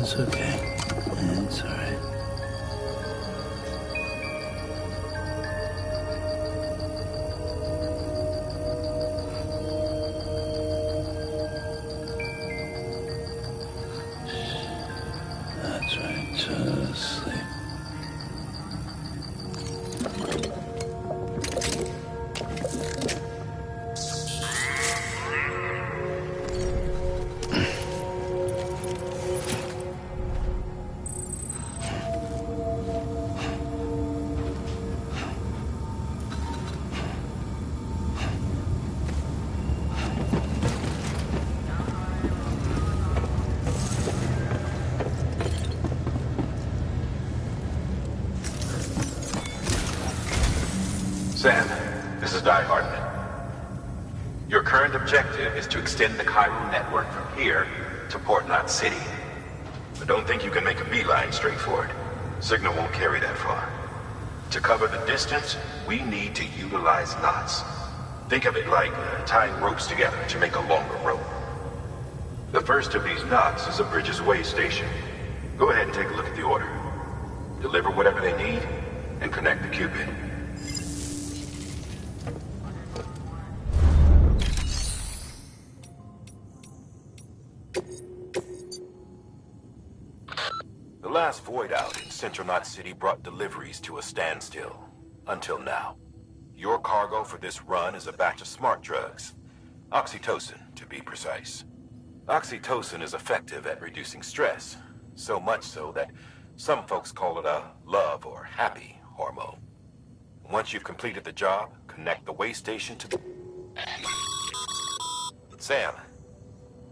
It's okay. It's all right. That's right. Just sleep. Sam, this is Di Hartman. Your current objective is to extend the chiral network from here to Port Knot City. But don't think you can make a beeline straight for it. Signal won't carry that far. To cover the distance, we need to utilize knots. Think of it like tying ropes together to make a longer rope. The first of these knots is a Bridges Way station. Go ahead and take a look at the order. Deliver whatever they need, and connect the Cupid. The last void out in Central Knot City brought deliveries to a standstill. Until now. Your cargo for this run is a batch of smart drugs. Oxytocin, to be precise. Oxytocin is effective at reducing stress. So much so that some folks call it a love or happy hormone. Once you've completed the job, connect the way station to the... Sam,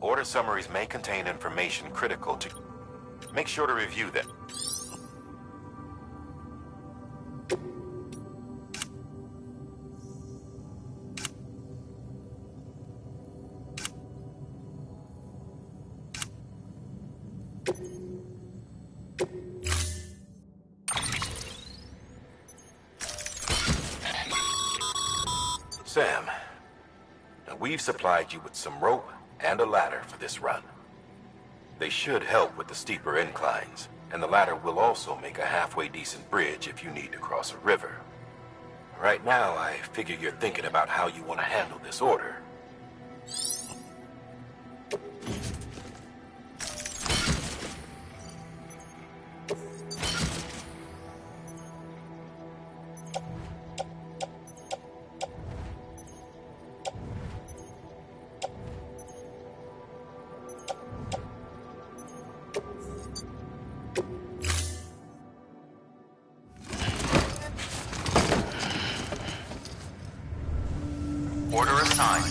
order summaries may contain information critical to... Make sure to review them. Sam, now we've supplied you with some rope and a ladder for this run. They should help with the steeper inclines, and the ladder will also make a halfway decent bridge if you need to cross a river. Right now, I figure you're thinking about how you want to handle this order. Order assigned.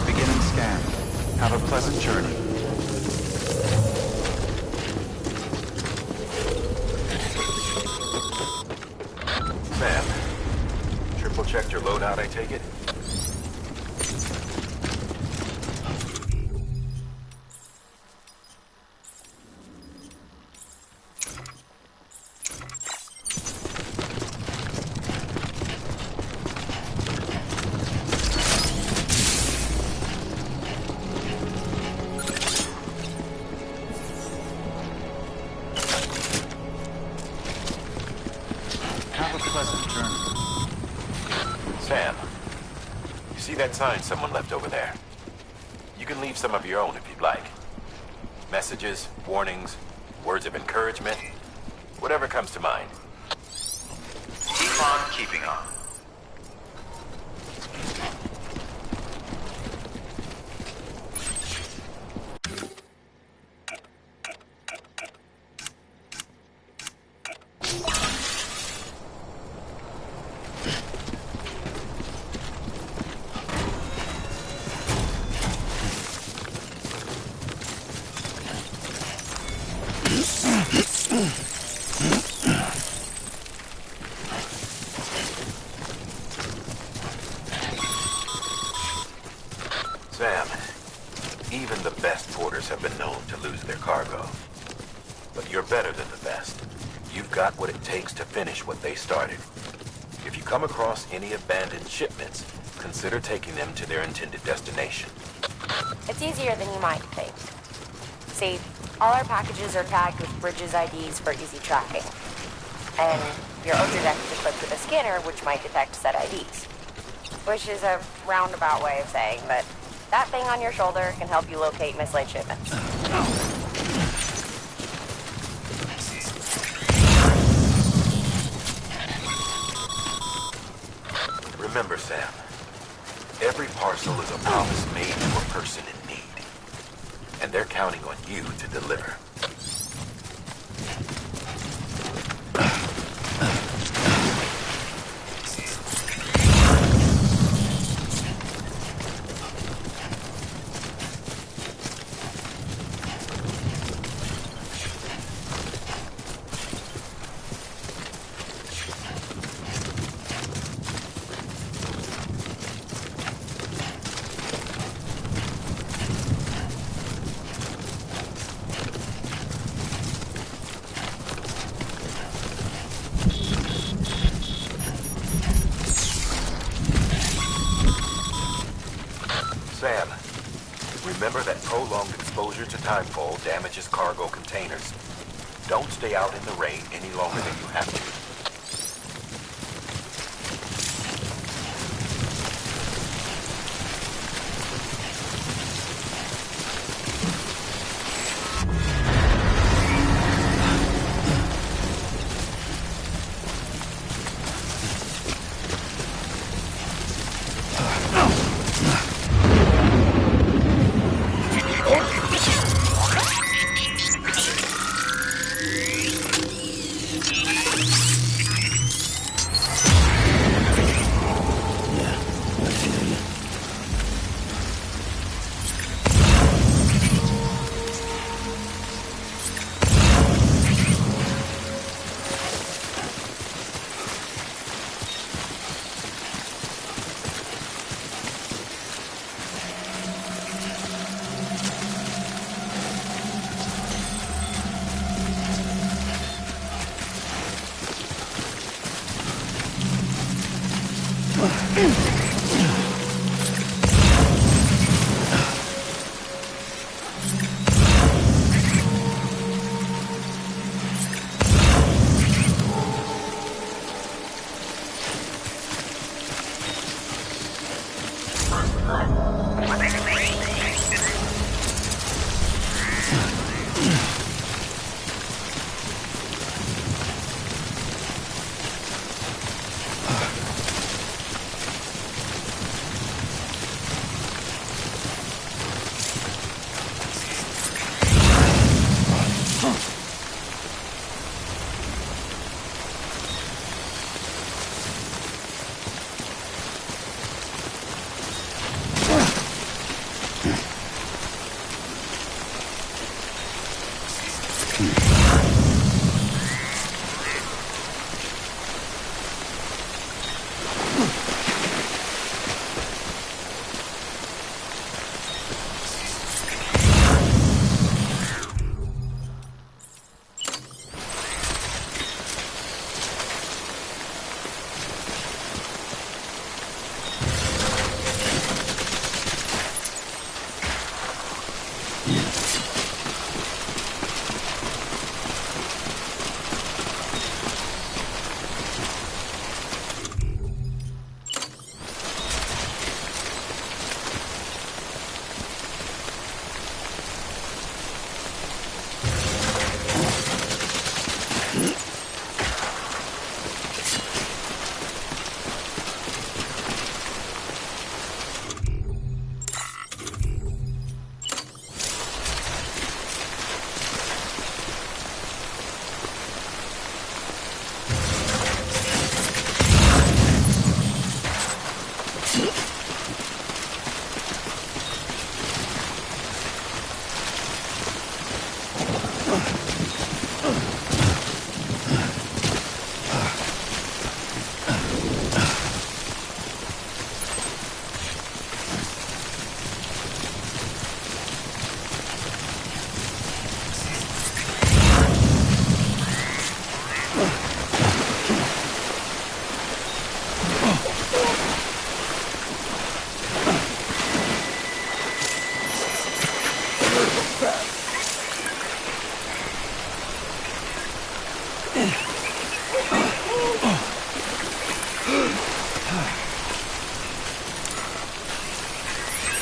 Beginning scan. Have a pleasant journey. Sam, triple checked your loadout, I take it? Sam, you see that sign someone left over there? You can leave some of your own if you'd like. Messages, warnings, words of encouragement, whatever comes to mind. Keep on keeping on. Sam, even the best porters have been known to lose their cargo. But you're better than the best. You've got what it takes to finish what they started. If you come across any abandoned shipments, consider taking them to their intended destination. It's easier than you might think. See, all our packages are tagged with Bridges IDs for easy tracking. And your Ultra Deck is equipped with a scanner which might detect said IDs. Which is a roundabout way of saying that that thing on your shoulder can help you locate mislaid shipments. Remember, Sam, every parcel is a promise made to a person in need. And they're counting on you to deliver. Sam, remember that prolonged exposure to timefall damages cargo containers. Don't stay out in the rain any longer than you have to.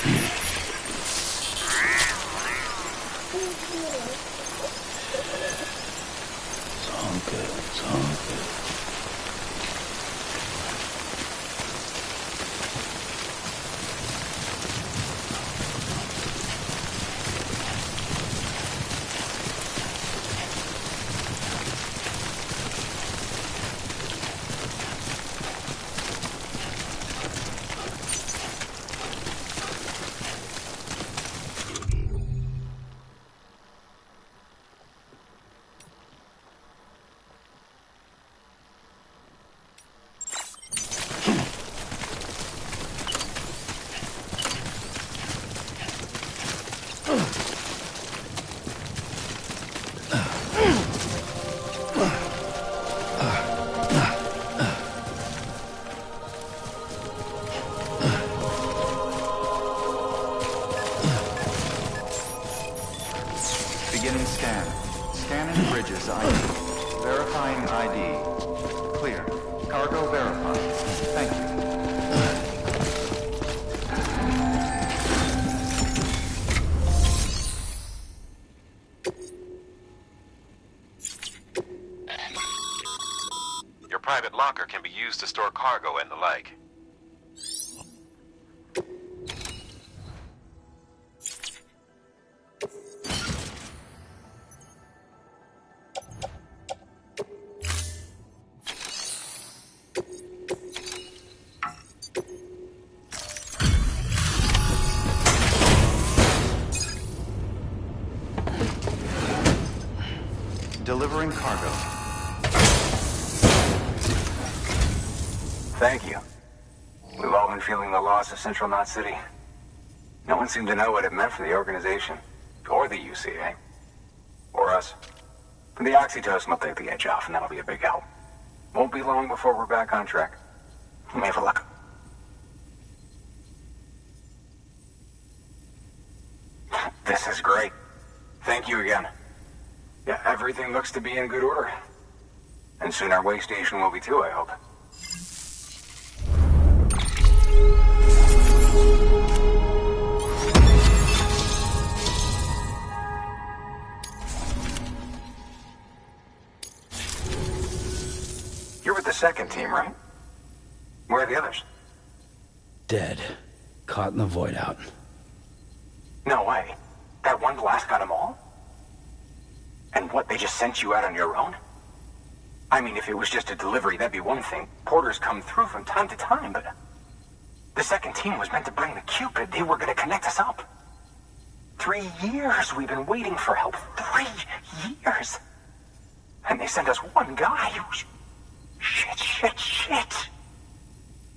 It's all good. It's all good. Beginning scan. Scanning bridges ID. Verifying ID. Clear. Cargo verified. Thank you. Your private locker can be used to store cargo and the like. Delivering cargo. Thank you. We've all been feeling the loss of Central Knot City. No one seemed to know what it meant for the organization. Or the UCA. Or us. The oxytocin will take the edge off, and that'll be a big help. Won't be long before we're back on track. Let me have a look. This is great. Thank you again. Yeah, everything looks to be in good order. And soon our way station will be too, I hope. You're with the second team, right? Where are the others? Dead. Caught in the void out. No way. That one blast got them all? And what, they just sent you out on your own? I mean, if it was just a delivery, that'd be one thing. Porters come through from time to time, but... The second team was meant to bring the Cupid. They were going to connect us up. 3 years we've been waiting for help. 3 years! And they sent us one guy who... Shit.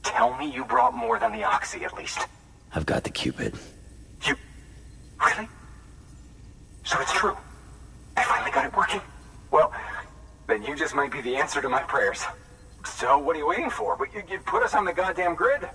Tell me you brought more than the Oxy, at least. I've got the Cupid. You... Really? So it's true. I finally got it working. Well, then you just might be the answer to my prayers. So what are you waiting for? But you put us on the goddamn grid.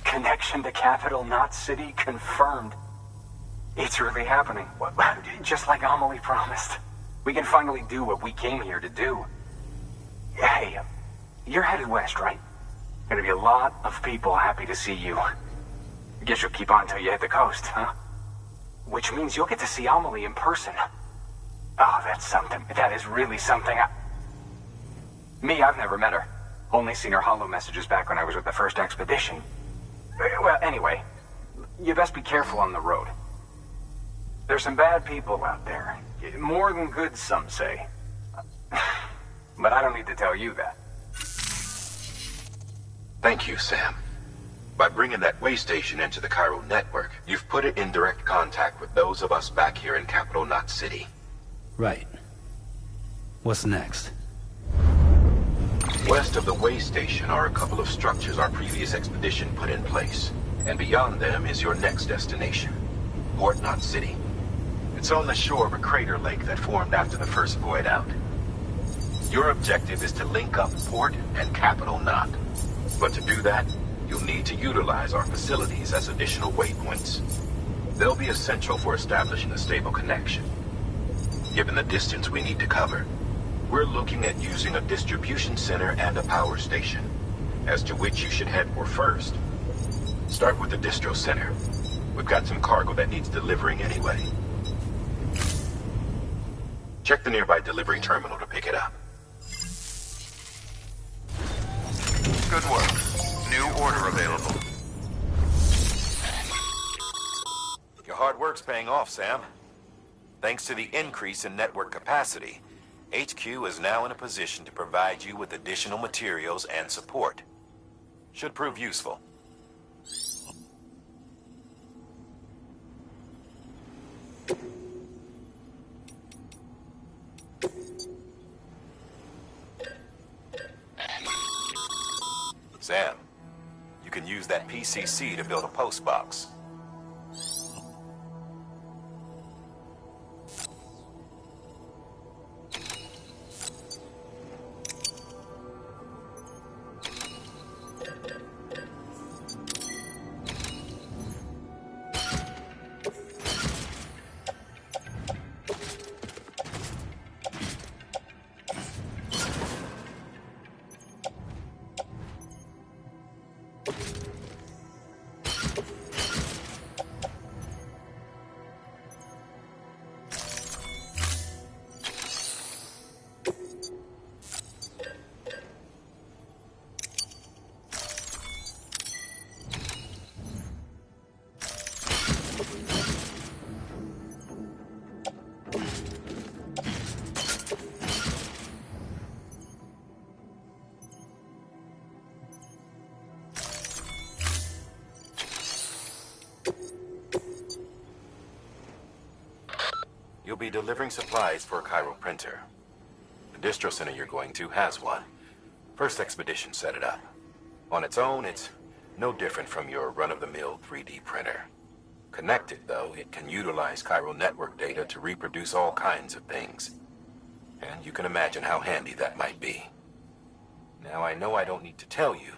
Connection to Capital Knot City confirmed. It's really happening. Just like Amelie promised. We can finally do what we came here to do. Hey, you're headed west, right? Gonna be a lot of people happy to see you. Guess you'll keep on till you hit the coast, huh? Which means you'll get to see Amelie in person. Oh, that's something. That is really something. I've never met her. Only seen her holo messages back when I was with the first expedition. Well, anyway, you best be careful on the road. There's some bad people out there. More than good, some say. But I don't need to tell you that. Thank you, Sam. By bringing that way station into the chiral network, you've put it in direct contact with those of us back here in Capital Knot City. Right. What's next? West of the way station are a couple of structures our previous expedition put in place. And beyond them is your next destination, Port Knot City. It's on the shore of a crater lake that formed after the first void out. Your objective is to link up Port and Capital Knot. But to do that, you'll need to utilize our facilities as additional waypoints. They'll be essential for establishing a stable connection. Given the distance we need to cover, we're looking at using a distribution center and a power station, as to which you should head for first. Start with the distro center. We've got some cargo that needs delivering anyway. Check the nearby delivery terminal to pick it up. Good work. New order available. Your hard work's paying off, Sam. Thanks to the increase in network capacity, HQ is now in a position to provide you with additional materials and support. Should prove useful. Sam, you can use that PCC to build a post box. You'll be delivering supplies for a chiral printer. The distro center you're going to has one. First expedition set it up. On its own, it's no different from your run-of-the-mill 3D printer. Connected, though, it can utilize chiral network data to reproduce all kinds of things. And you can imagine how handy that might be. Now, I know I don't need to tell you,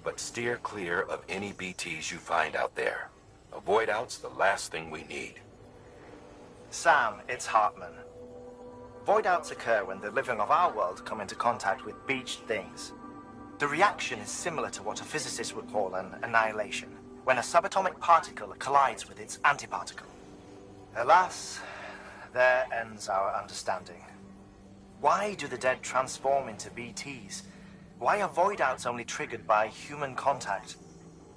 but steer clear of any BTs you find out there. Avoid out's the last thing we need. Sam, it's Hartman. Void outs occur when the living of our world come into contact with beached things. The reaction is similar to what a physicist would call an annihilation, when a subatomic particle collides with its antiparticle. Alas, there ends our understanding. Why do the dead transform into BTs? Why are void outs only triggered by human contact?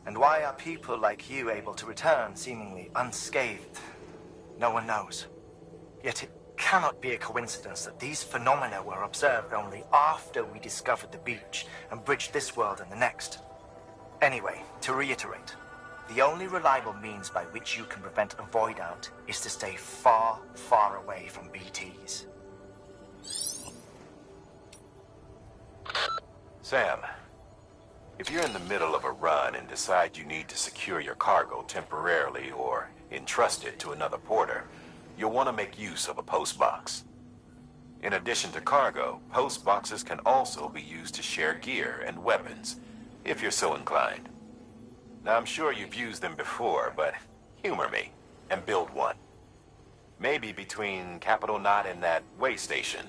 And why are people like you able to return seemingly unscathed? No one knows. Yet it cannot be a coincidence that these phenomena were observed only after we discovered the beach and bridged this world and the next. Anyway, to reiterate, the only reliable means by which you can prevent a void out is to stay far, far away from BTs. Sam, if you're in the middle of a run and decide you need to secure your cargo temporarily or entrust it to another porter, you'll want to make use of a post box. In addition to cargo, post boxes can also be used to share gear and weapons, if you're so inclined. Now, I'm sure you've used them before, but humor me and build one. Maybe between Capital Knot and that way station.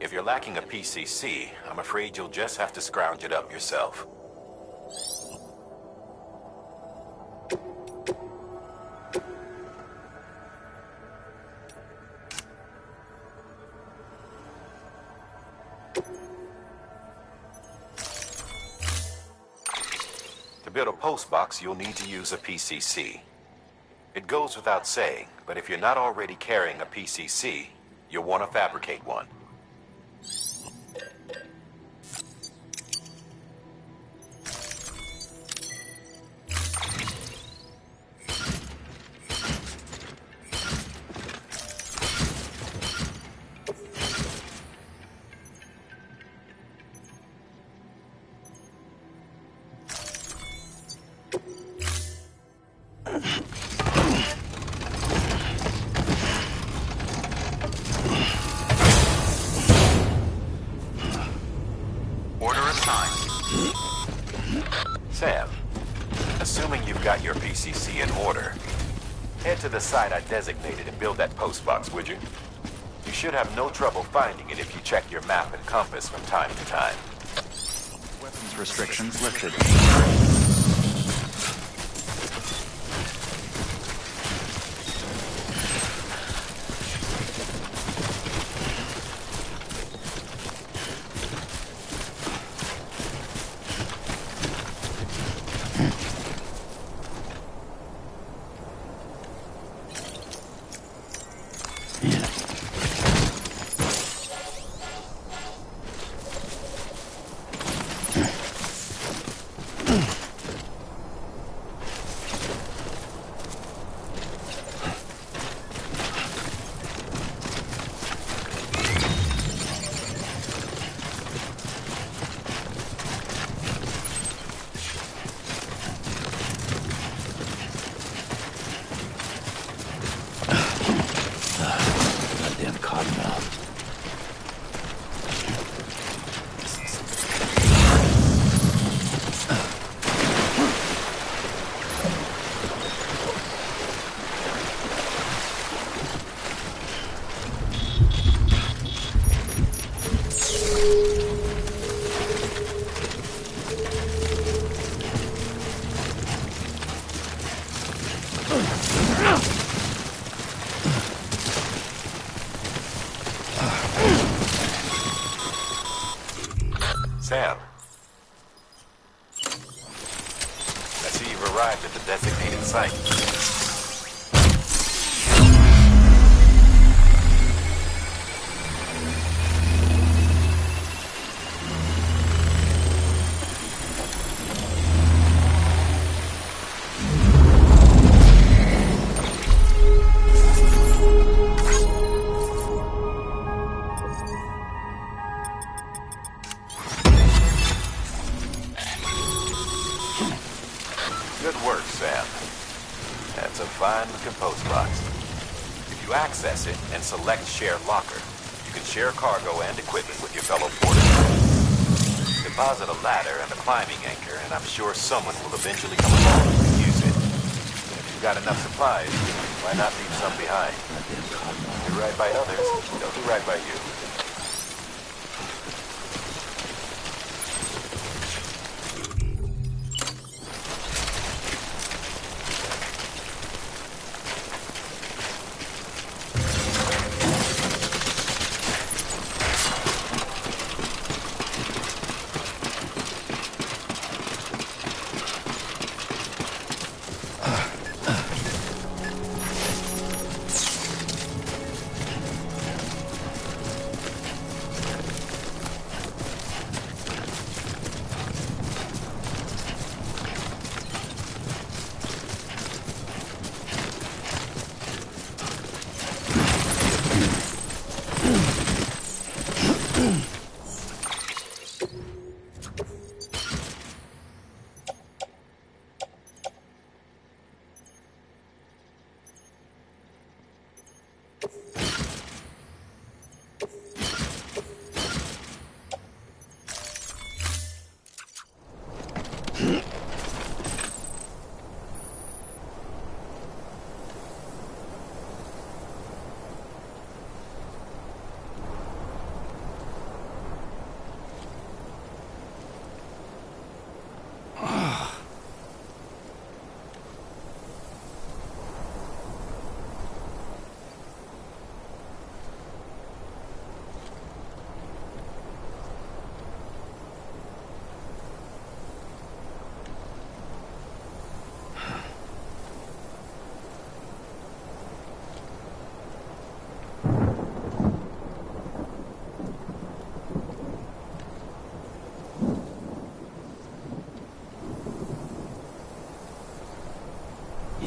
If you're lacking a PCC, I'm afraid you'll just have to scrounge it up yourself. build a postbox, you'll need to use a PCC. It goes without saying, but if you're not already carrying a PCC, you'll want to fabricate one. Order assigned. Sam, assuming you've got your PCC in order, head to the site I designated and build that postbox, would you? You should have no trouble finding it if you check your map and compass from time to time. Weapons restrictions lifted. Goddamn cottonmouth. Sam. I see you've arrived at the designated site. Good work, Sam. That's a fine-looking postbox. If you access it and select Share Locker, you can share cargo and equipment with your fellow porters. Deposit a ladder and a climbing anchor, and I'm sure someone will eventually come along and use it. And if you've got enough supplies, why not leave some behind? Do right by others, they'll do right by you.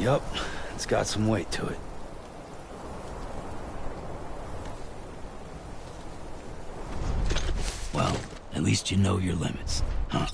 Yup, it's got some weight to it. Well, at least you know your limits, huh?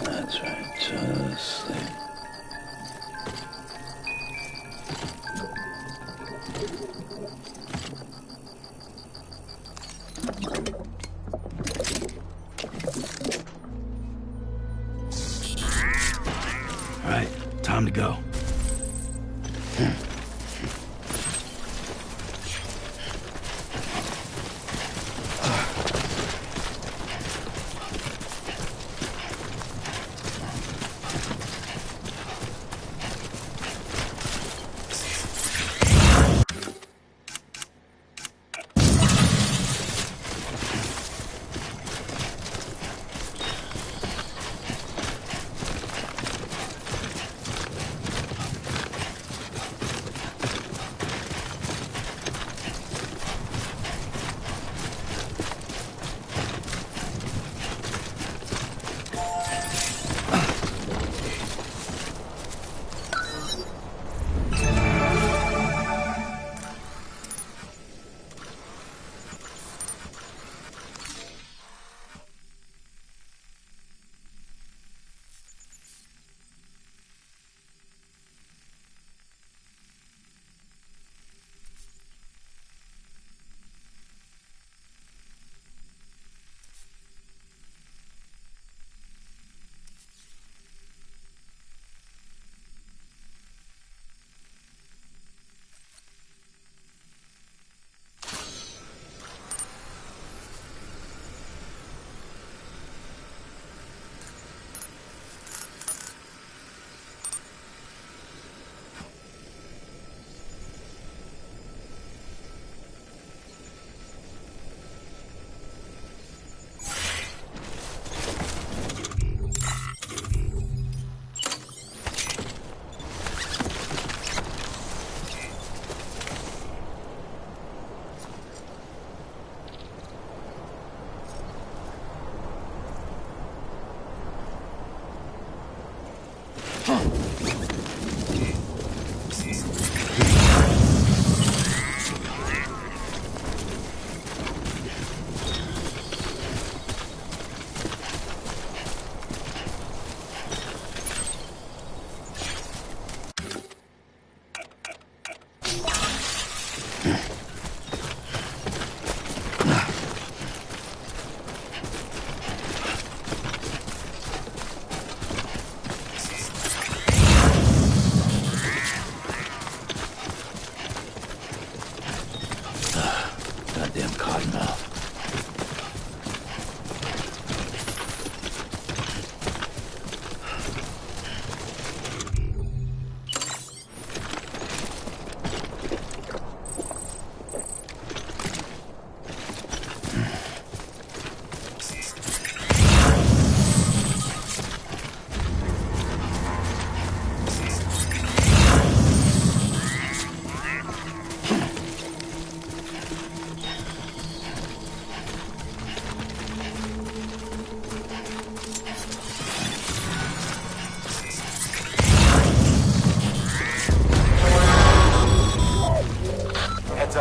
That's right, just sleep. All right, time to go.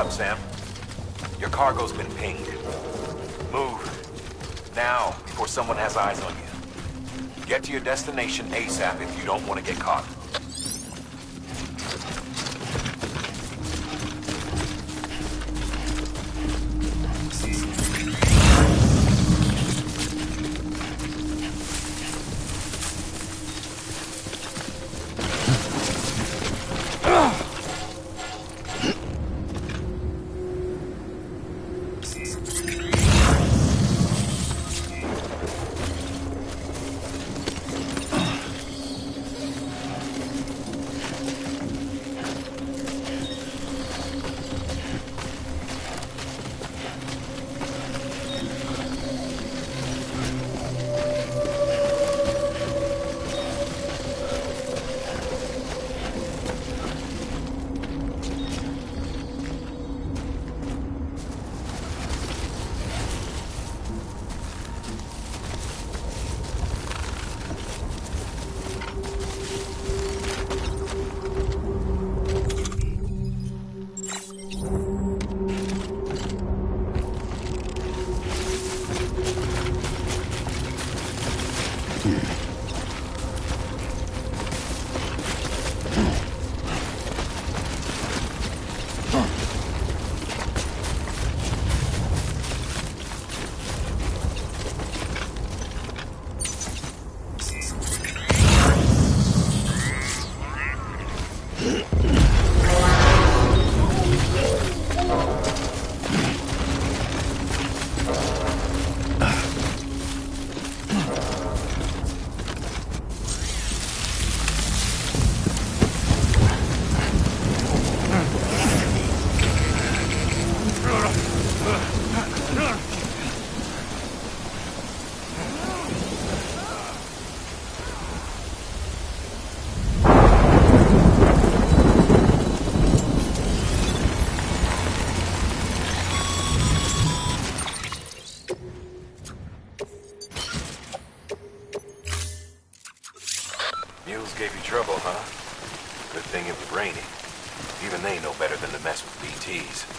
up, Sam. Your cargo's been pinged. Move. Now, before someone has eyes on you. Get to your destination ASAP if you don't want to get caught. Mules gave you trouble, huh? Good thing it was raining. Even they know better than to mess with BTs.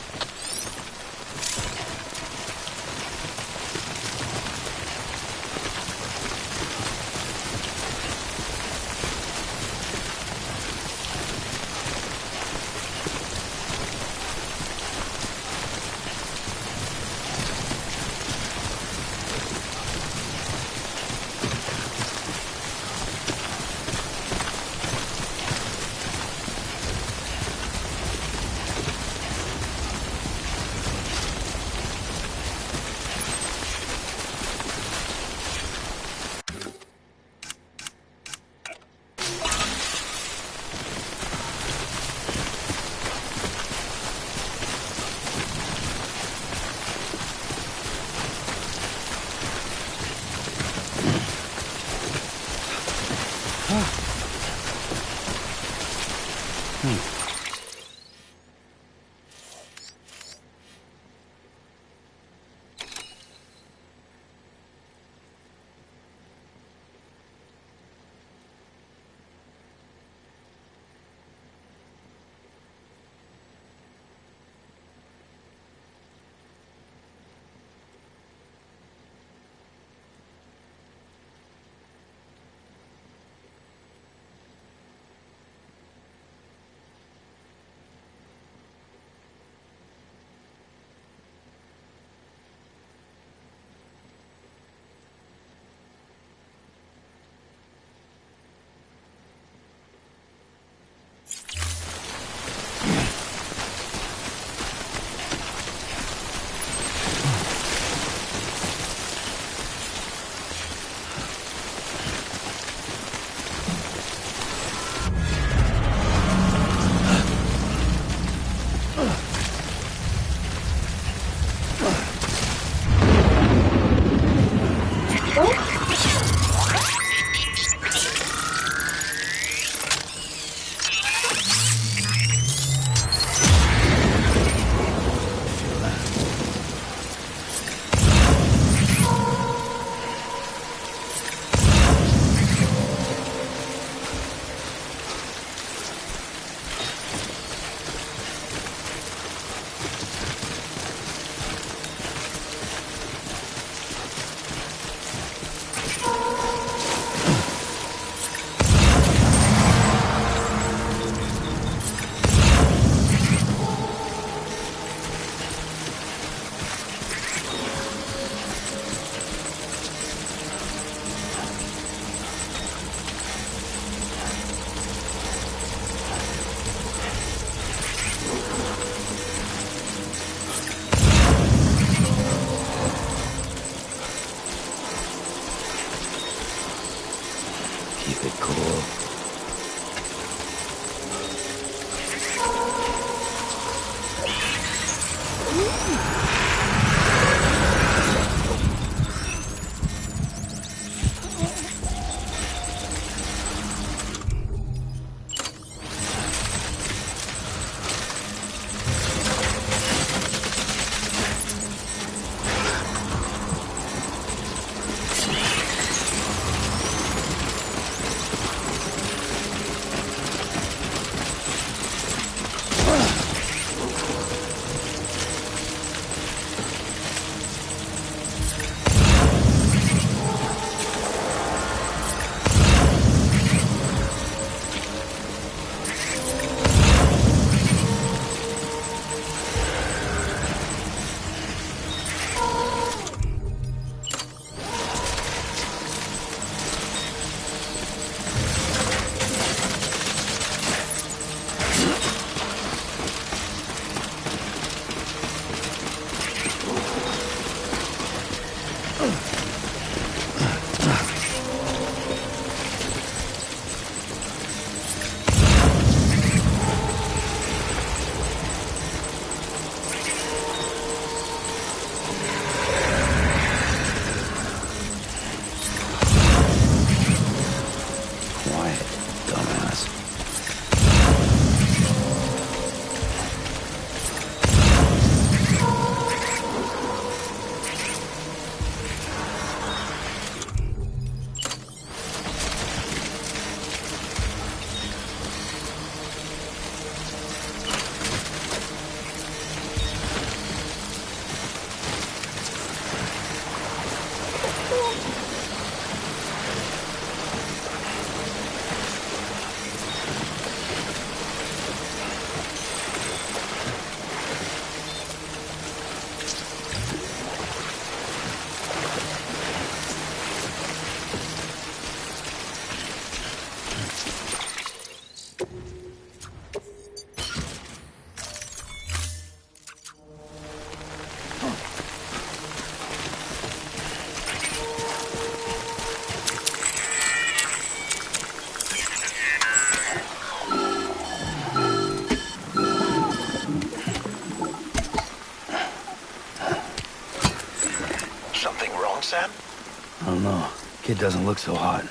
don't know. Kid doesn't look so hot.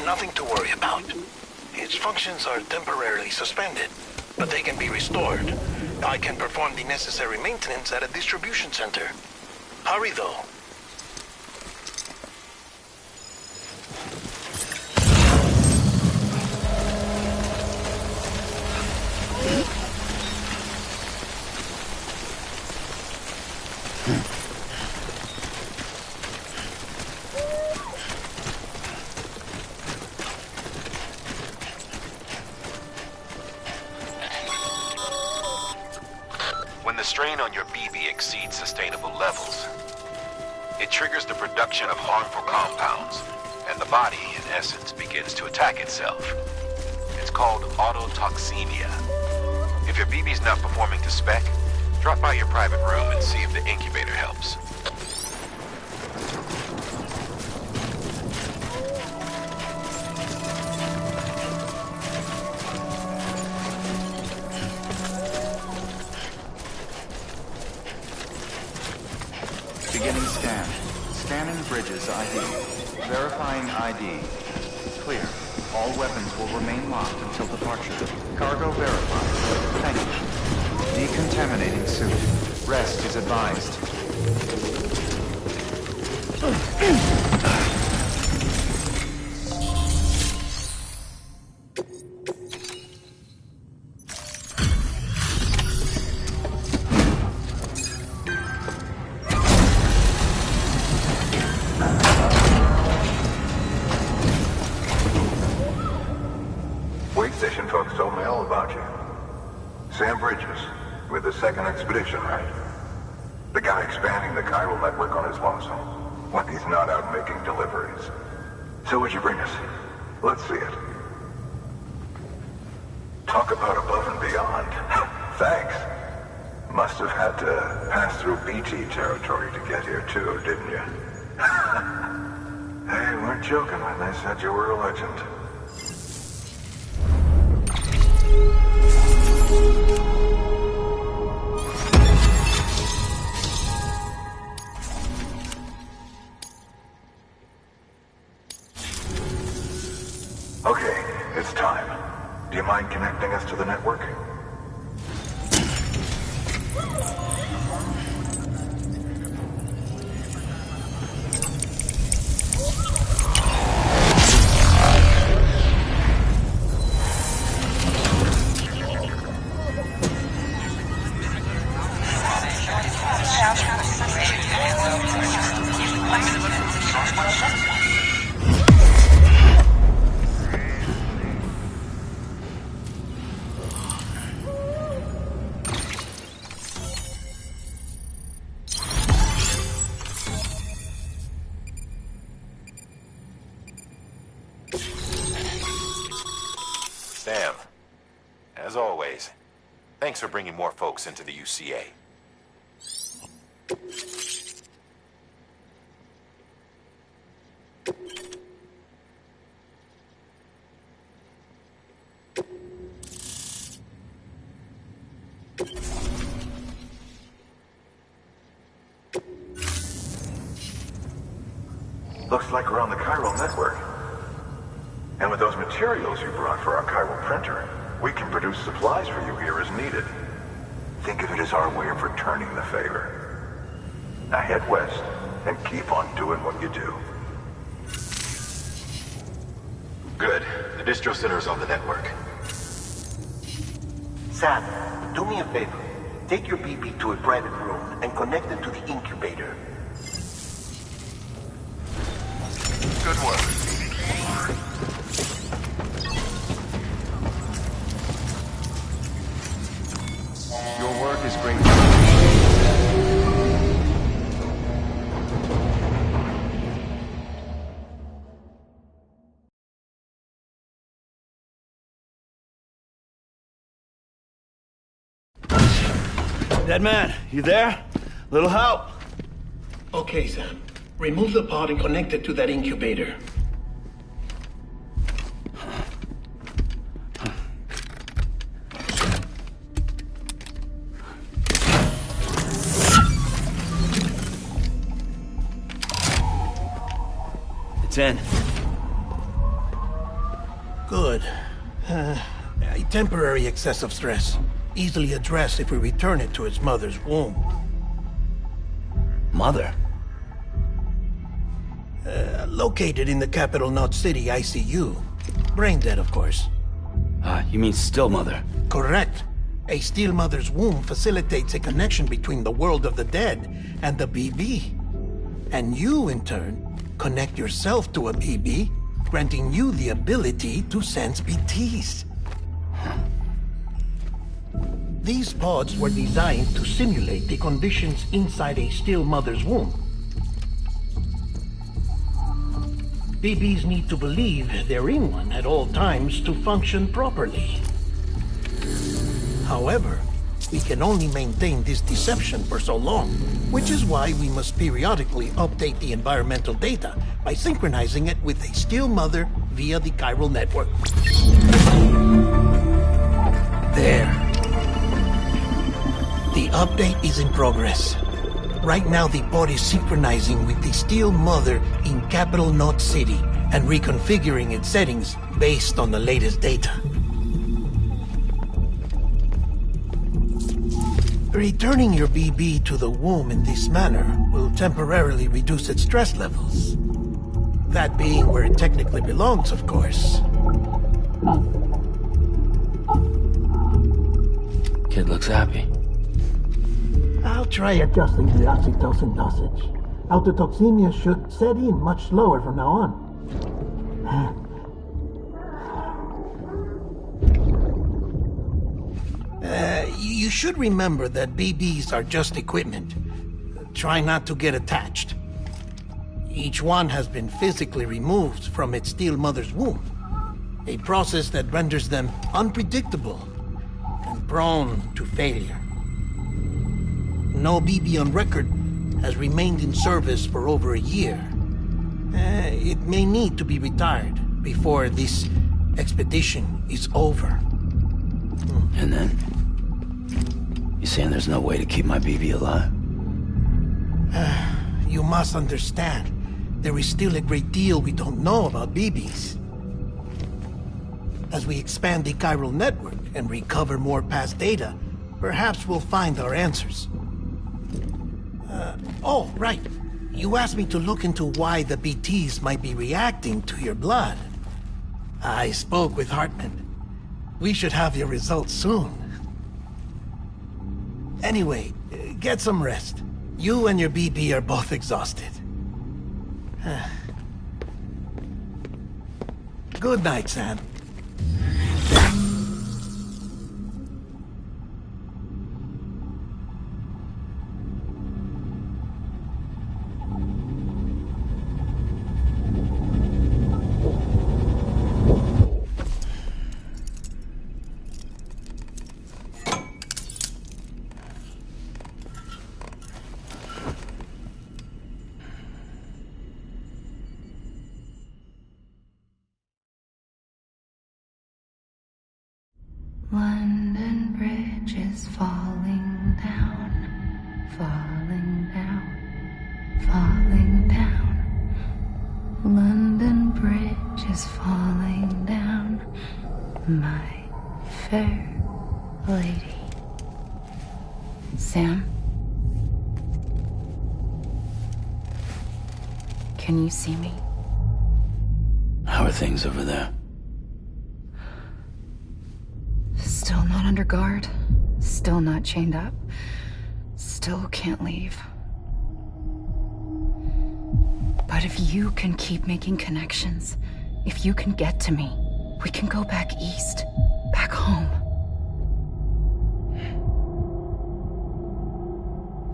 Nothing to worry about. Its functions are temporarily suspended, but they can be restored. I can perform the necessary maintenance at a distribution center. Hurry, though. When the strain on your BB exceeds sustainable levels, it triggers the production of harmful compounds, and the body, in essence, begins to attack itself. It's called autotoxemia. If your BB's not performing to spec, drop by your private room and see if the incubator helps. Beginning scan. Scanning bridges ID. Verifying ID. Clear. All weapons will remain locked until departure. Cargo verified. Thank you. Decontaminating suit. Rest is advised. Wait station folks told me all about you. Sam Bridges, with the second expedition, right? The guy expanding the chiral network on his lonesome. When he's not out making deliveries. So what'd you bring us? Let's see it. Talk about above and beyond. Thanks. Must have had to pass through BT territory to get here too, didn't you? They weren't joking when they said you were a legend. Okay, it's time. Do you mind connecting us to the network? Sam, as always, thanks for bringing more folks into the UCA. Looks like we're on the chiral network. And with those materials you brought for our chiral printer, we can produce supplies for you here as needed. Think of it as our way of returning the favor. Now head west and keep on doing what you do. Good. The distro center is on the network. Sam, do me a favor. Take your BB to a private room and connect it to the incubator. Good work. Your work is great. Dead man, you there? Little help? Okay, Sam. Remove the pod and connect it to that incubator. in. Good. A temporary excess of stress. Easily addressed if we return it to its mother's womb. Mother? Located in the capital Knot City ICU. Brain dead, of course. You mean still mother? Correct. A still mother's womb facilitates a connection between the world of the dead and the BB. And you, in turn, connect yourself to a BB, granting you the ability to sense BTs. These pods were designed to simulate the conditions inside a still mother's womb. BBs need to believe they're in one at all times to function properly. However, we can only maintain this deception for so long, which is why we must periodically update the environmental data by synchronizing it with a still mother via the chiral network. There. The update is in progress. Right now, the pod is synchronizing with the still mother in capital Knot City and reconfiguring its settings based on the latest data. Returning your BB to the womb in this manner will temporarily reduce its stress levels. That being where it technically belongs, of course. Kid looks happy. I'll try adjusting the oxytocin dosage. Autotoxemia should set in much slower from now on. You should remember that BBs are just equipment. Try not to get attached. Each one has been physically removed from its still mother's womb. A process that renders them unpredictable and prone to failure. No BB on record has remained in service for over a year. It may need to be retired before this expedition is over. And then? You saying there's no way to keep my BB alive? You must understand, there is still a great deal we don't know about BBs. As we expand the chiral network and recover more past data, perhaps we'll find our answers. Oh, right. You asked me to look into why the BTs might be reacting to your blood. I spoke with Hartman. We should have your results soon. Anyway, get some rest. You and your BB are both exhausted. Good night, Sam. London Bridge is falling down, falling down, falling down. London Bridge is falling down, my fair lady. Sam? Can you see me? How are things over there? Still not under guard, still not chained up, still can't leave. But if you can keep making connections, if you can get to me, we can go back east, back home.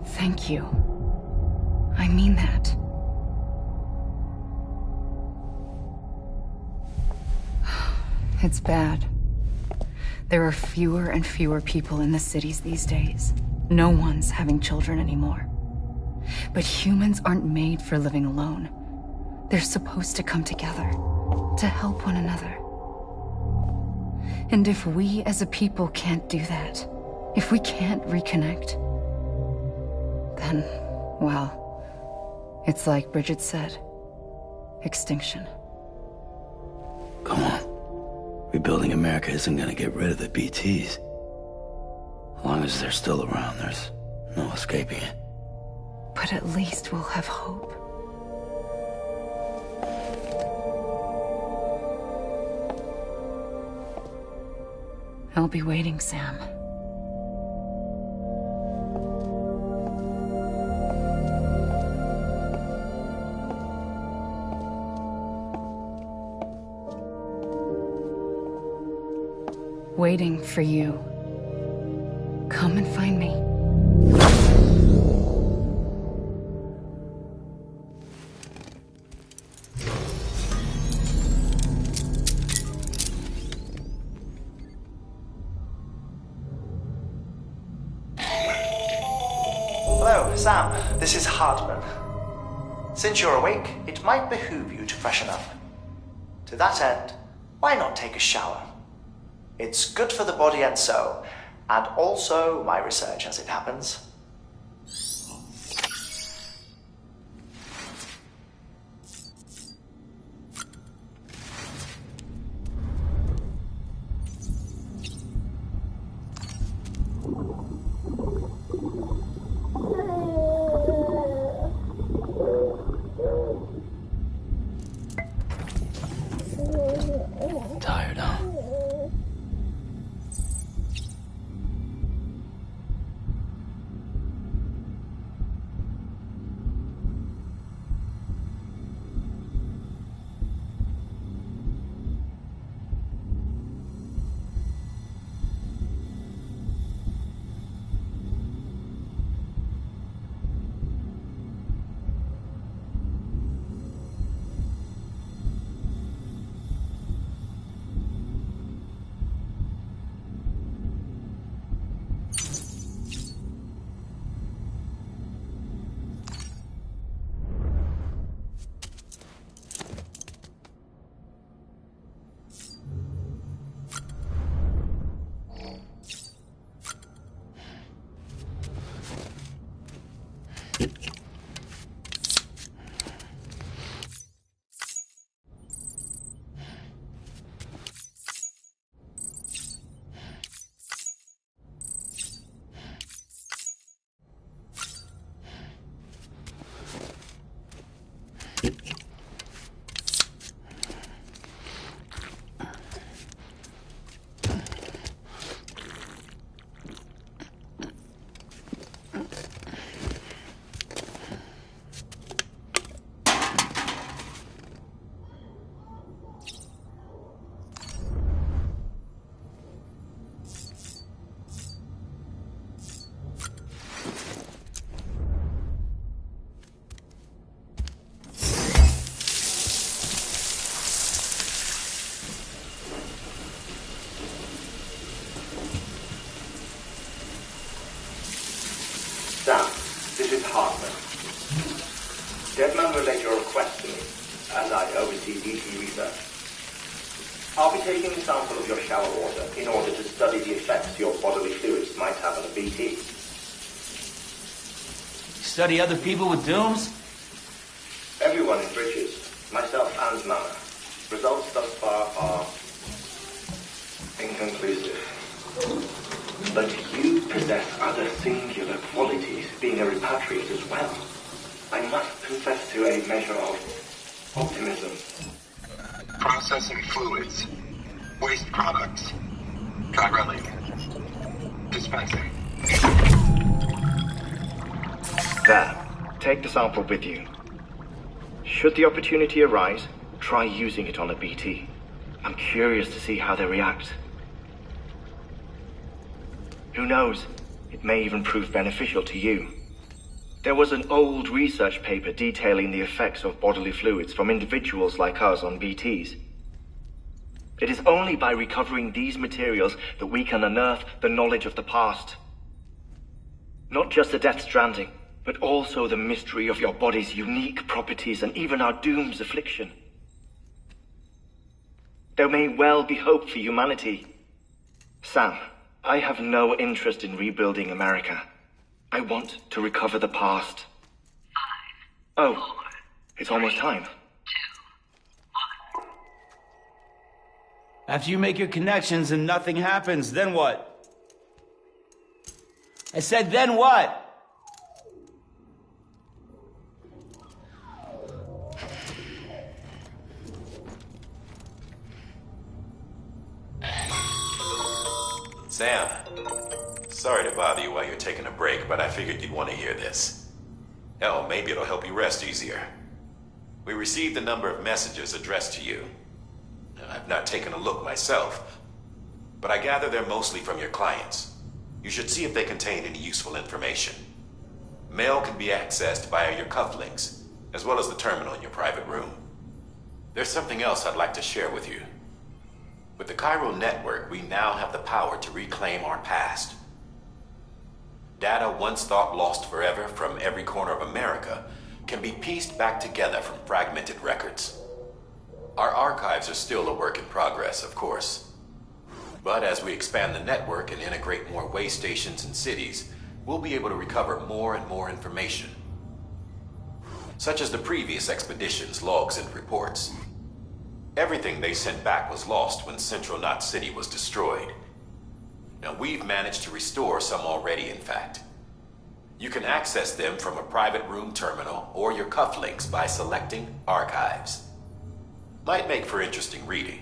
Thank you. I mean that. It's bad. There are fewer and fewer people in the cities these days. No one's having children anymore. But humans aren't made for living alone. They're supposed to come together, to help one another. And if we as a people can't do that, if we can't reconnect, then, well, it's like Bridget said. extinction. Come on. Rebuilding America isn't gonna get rid of the BTs. As long as they're still around, there's no escaping it. But at least we'll have hope. I'll be waiting, Sam. Waiting for you. Come and find me. Hello, Sam. This is Hartman. Since you're awake, it might behoove you to freshen up. To that end, why not take a shower? It's good for the body and soul, and also my research as it happens. Tired, huh? Sam, this is Hartman. Deadman relayed your request to me, as I oversee BT research. I'll be taking a sample of your shower water in order to study the effects your bodily fluids might have on a BT. Study other people with dooms? Everyone in Bridges, myself and Mama. Results thus far are inconclusive. But you possess other singular qualities, being a repatriate as well. I must confess to a measure of optimism. Processing fluids. Waste products. Chirelli. Dispensing. There. Take the sample with you. Should the opportunity arise, try using it on a BT. I'm curious to see how they react. Who knows? It may even prove beneficial to you. There was an old research paper detailing the effects of bodily fluids from individuals like us on BTs. It is only by recovering these materials that we can unearth the knowledge of the past. Not just the death stranding, but also the mystery of your body's unique properties and even our doom's affliction. There may well be hope for humanity. Sam, I have no interest in rebuilding America. I want to recover the past. 5, Oh, it's almost time. 2, After you make your connections and nothing happens, then what? I said, then what? Sam, sorry to bother you while you're taking a break, but I figured you'd want to hear this. Hell, maybe it'll help you rest easier. We received a number of messages addressed to you. I've not taken a look myself, but I gather they're mostly from your clients. You should see if they contain any useful information. Mail can be accessed via your cufflinks, as well as the terminal in your private room. There's something else I'd like to share with you. With the Chiral Network, we now have the power to reclaim our past. Data once thought lost forever from every corner of America can be pieced back together from fragmented records. Our archives are still a work in progress, of course. But as we expand the network and integrate more way stations and cities, we'll be able to recover more and more information. Such as the previous expedition's logs and reports. Everything they sent back was lost when Central Knot City was destroyed. Now we've managed to restore some already, in fact. You can access them from a private room terminal or your cufflinks by selecting Archives. Might make for interesting reading.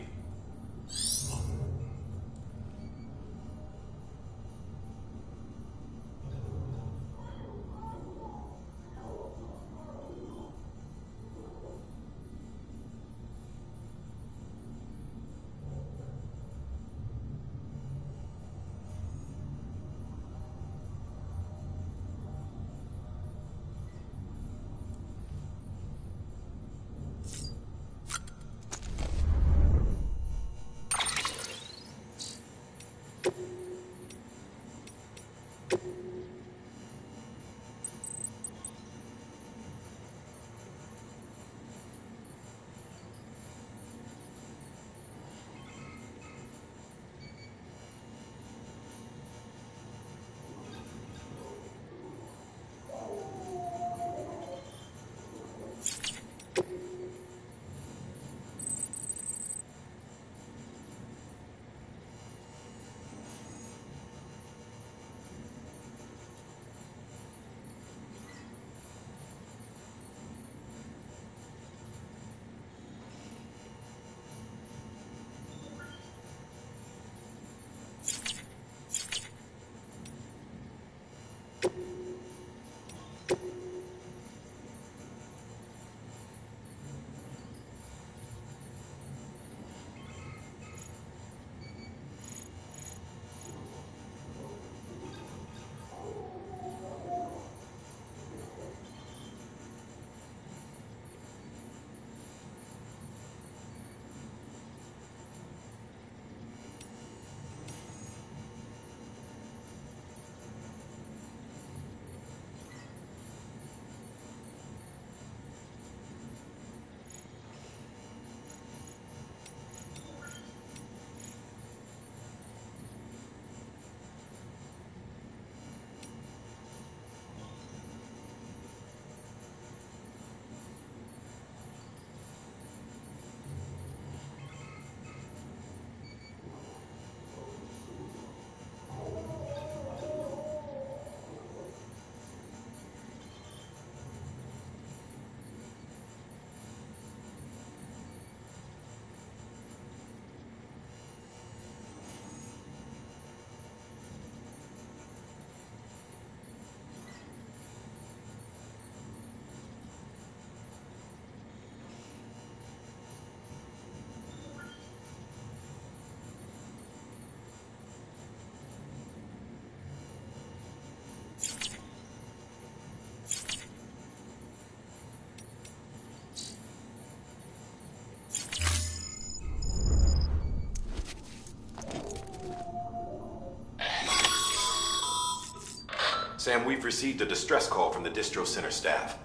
Sam, we've received a distress call from the distro center staff.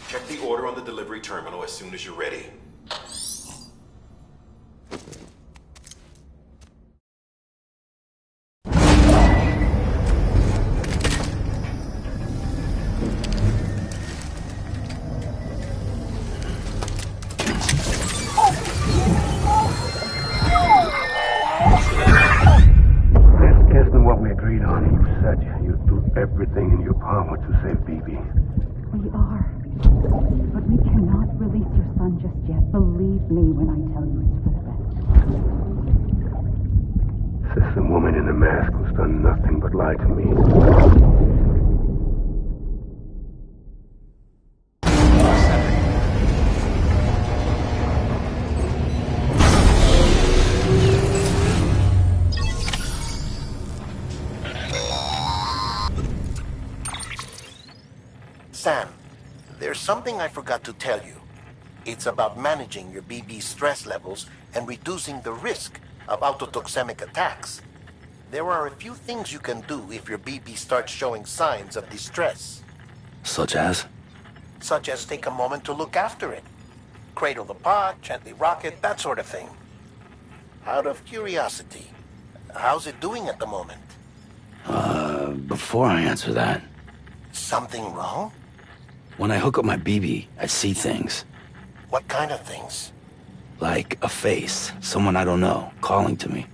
Check the order on the delivery terminal as soon as you're ready. agreed on. You said you'd do everything in your power to save BB. We are. But we cannot release your son just yet. Believe me when I tell you it's for the best. Says the woman in the mask who's done nothing but lie to me. Sam, there's something I forgot to tell you. It's about managing your BB stress levels and reducing the risk of autotoxemic attacks. There are a few things you can do if your BB starts showing signs of distress. Such as? Such as take a moment to look after it. Cradle the pod, gently rock it, that sort of thing. Out of curiosity, how's it doing at the moment? Before I answer that... Something wrong? When I hook up my BB, I see things. What kind of things? Like a face, someone I don't know, calling to me.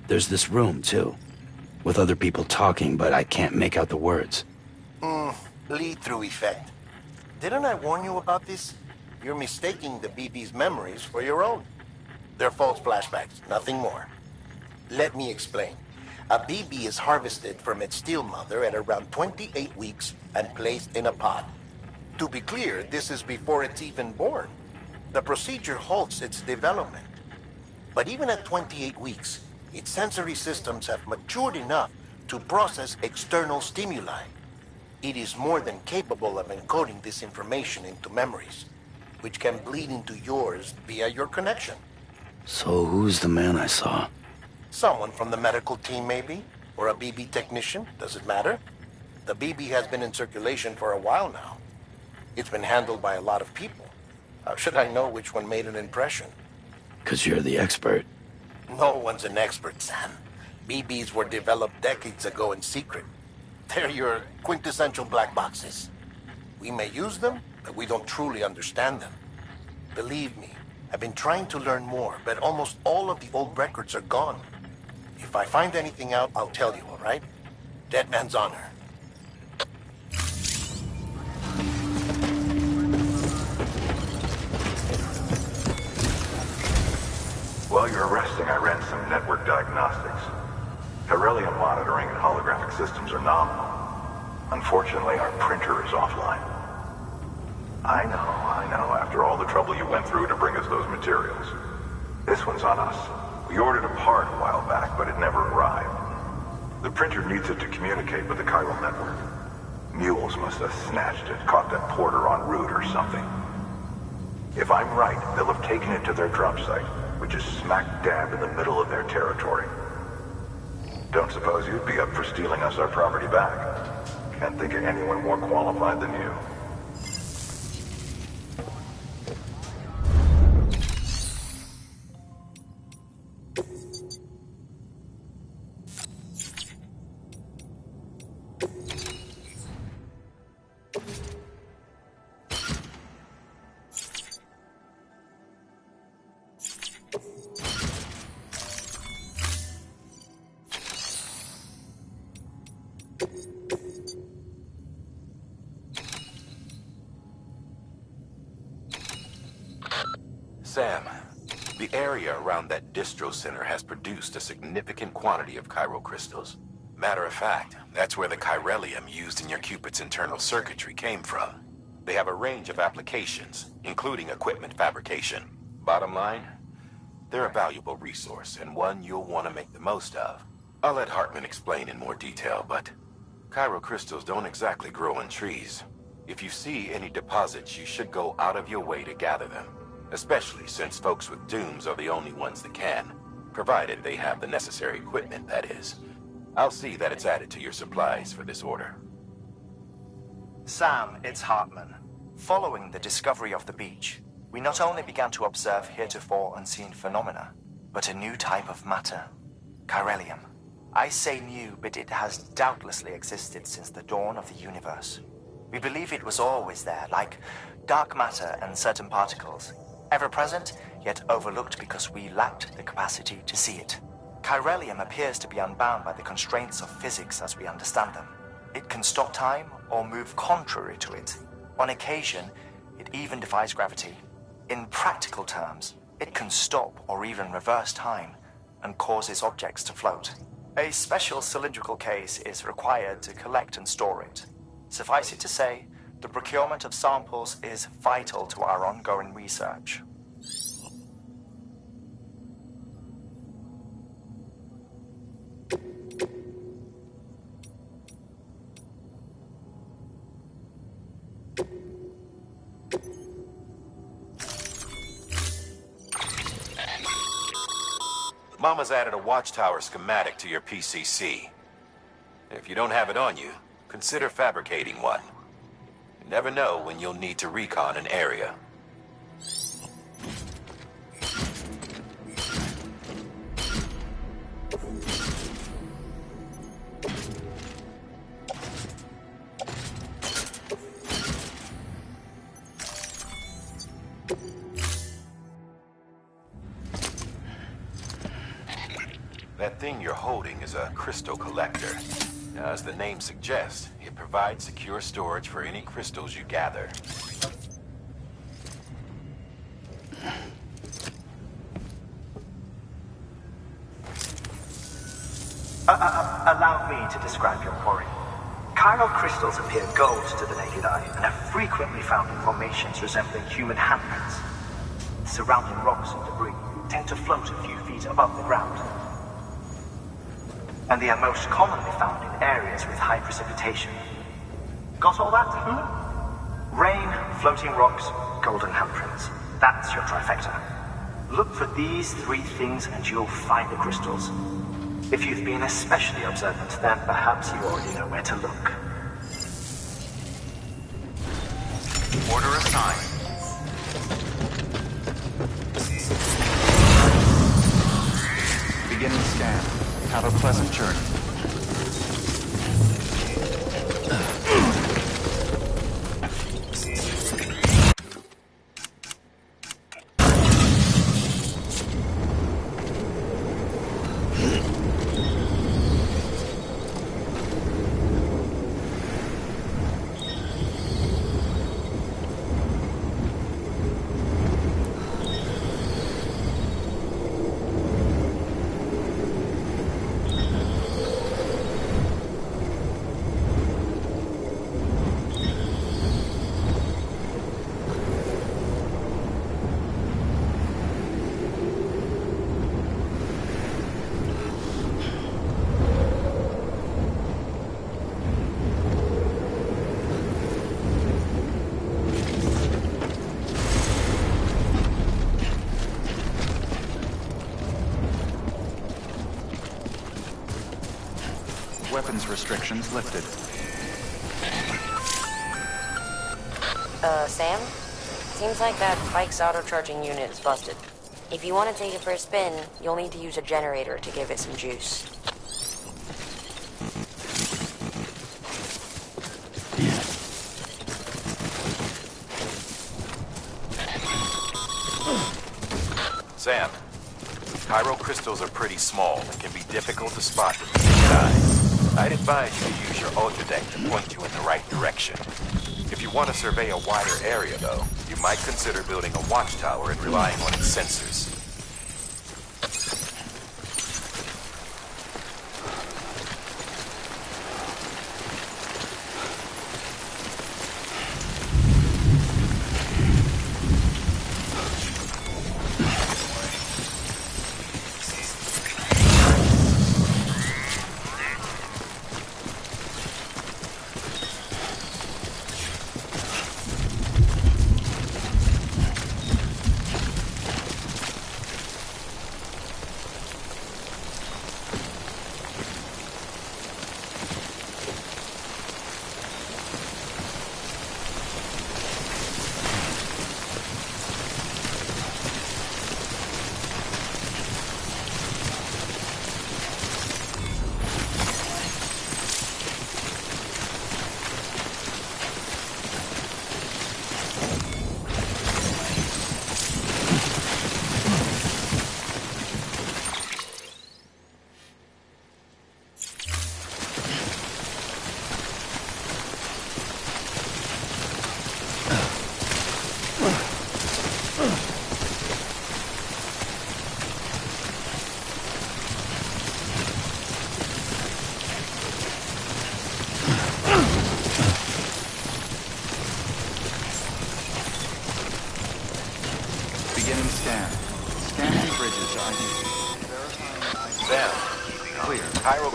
There's this room, too, with other people talking, but I can't make out the words. Bleed-through effect. Didn't I warn you about this? You're mistaking the BB's memories for your own. They're false flashbacks, nothing more. Let me explain. A BB is harvested from its steel mother at around 28 weeks and placed in a pod. To be clear, this is before it's even born. The procedure halts its development. But even at 28 weeks, its sensory systems have matured enough to process external stimuli. It is more than capable of encoding this information into memories, which can bleed into yours via your connection. So who's the man I saw? Someone from the medical team, maybe? Or a BB technician? Does it matter? The BB has been in circulation for a while now. It's been handled by a lot of people. How should I know which one made an impression? 'Cause you're the expert. No one's an expert, Sam. BBs were developed decades ago in secret. They're your quintessential black boxes. We may use them, but we don't truly understand them. Believe me, I've been trying to learn more, but almost all of the old records are gone. If I find anything out, I'll tell you, all right? Dead man's honor. While you're resting, I ran some network diagnostics. Beryllium monitoring and holographic systems are nominal. Unfortunately, our printer is offline. I know, after all the trouble you went through to bring us those materials. This one's on us. We ordered a part a while back, but it never arrived. The printer needs it to communicate with the chiral network. Mules must have snatched it, caught that porter en route or something. If I'm right, they'll have taken it to their drop site, which is smack dab in the middle of their territory. Don't suppose you'd be up for stealing us our property back? Can't think of anyone more qualified than you. Sam, the area around that distro center has produced a significant quantity of chiral crystals. Matter of fact, that's where the chiralium used in your Cupid's internal circuitry came from. They have a range of applications, including equipment fabrication. Bottom line, they're a valuable resource and one you'll want to make the most of. I'll let Hartman explain in more detail, but chiral crystals don't exactly grow in trees. If you see any deposits, you should go out of your way to gather them. Especially since folks with dooms are the only ones that can. Provided they have the necessary equipment, that is. I'll see that it's added to your supplies for this order. Sam, it's Hartman. Following the discovery of the beach, we not only began to observe heretofore unseen phenomena, but a new type of matter. Chiralium. I say new, but it has doubtlessly existed since the dawn of the universe. We believe it was always there, like dark matter and certain particles. Ever present, yet overlooked because we lacked the capacity to see it. Chiralium appears to be unbound by the constraints of physics as we understand them. It can stop time or move contrary to it. On occasion, it even defies gravity. In practical terms, it can stop or even reverse time and causes objects to float. A special cylindrical case is required to collect and store it. Suffice it to say, the procurement of samples is vital to our ongoing research. Mama's added a watchtower schematic to your PCC. If you don't have it on you, consider fabricating one. You never know when you'll need to recon an area. That thing you're holding is a crystal collector. Now, as the name suggests, it provides secure storage for any crystals you gather. Allow me to describe your quarry. Chiral crystals appear gold to the naked eye and are frequently found in formations resembling human handprints. Surrounding rocks and debris tend to float a few feet above the ground. And they are most commonly found in areas with high precipitation. Got all that? Rain, floating rocks, golden handprints. That's your trifecta. Look for these three things and you'll find the crystals. If you've been especially observant, then perhaps you already know where to look. Order assigned. Beginning scan. Have a pleasant journey. Weapons restrictions lifted. Sam? Seems like that bike's auto-charging unit is busted. If you want to take it for a spin, you'll need to use a generator to give it some juice. Sam, chiral crystals are pretty small and can be difficult to spot with the naked eye. I'd advise you to use your ultra-deck to point you in the right direction. If you want to survey a wider area, though, you might consider building a watchtower and relying on its sensors.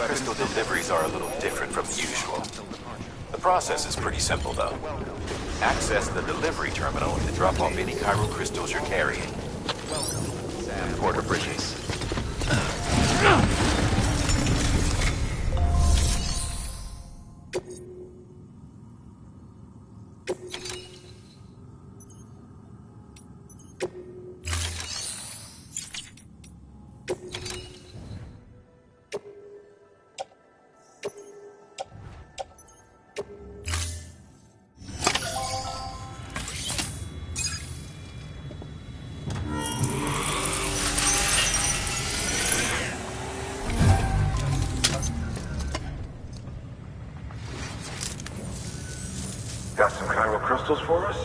crystal deliveries are a little different from the usual. The process is pretty simple, though. Access the delivery terminal to drop off any chiral crystals you're carrying. Porter Bridges. Got some chiral crystals for us?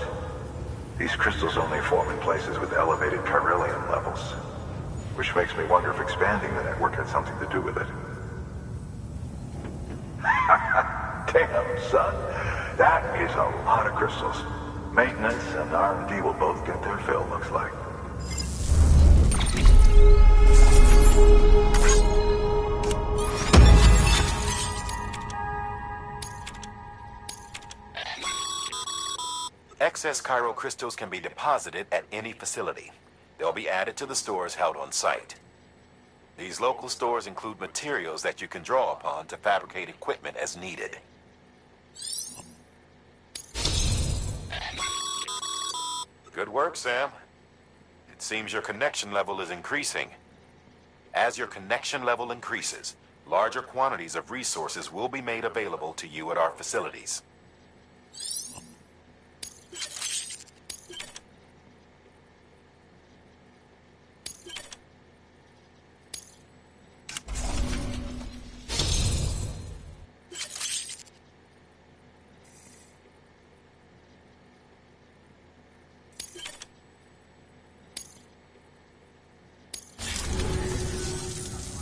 These crystals only form in places with elevated chiralium levels. Which makes me wonder if expanding the network had something to do with it. Damn, son. That is a lot of crystals. Maintenance and R&D will both get their fill, looks like. Excess chiral crystals can be deposited at any facility. They'll be added to the stores held on site. These local stores include materials that you can draw upon to fabricate equipment as needed. Good work, Sam. It seems your connection level is increasing. As your connection level increases, larger quantities of resources will be made available to you at our facilities.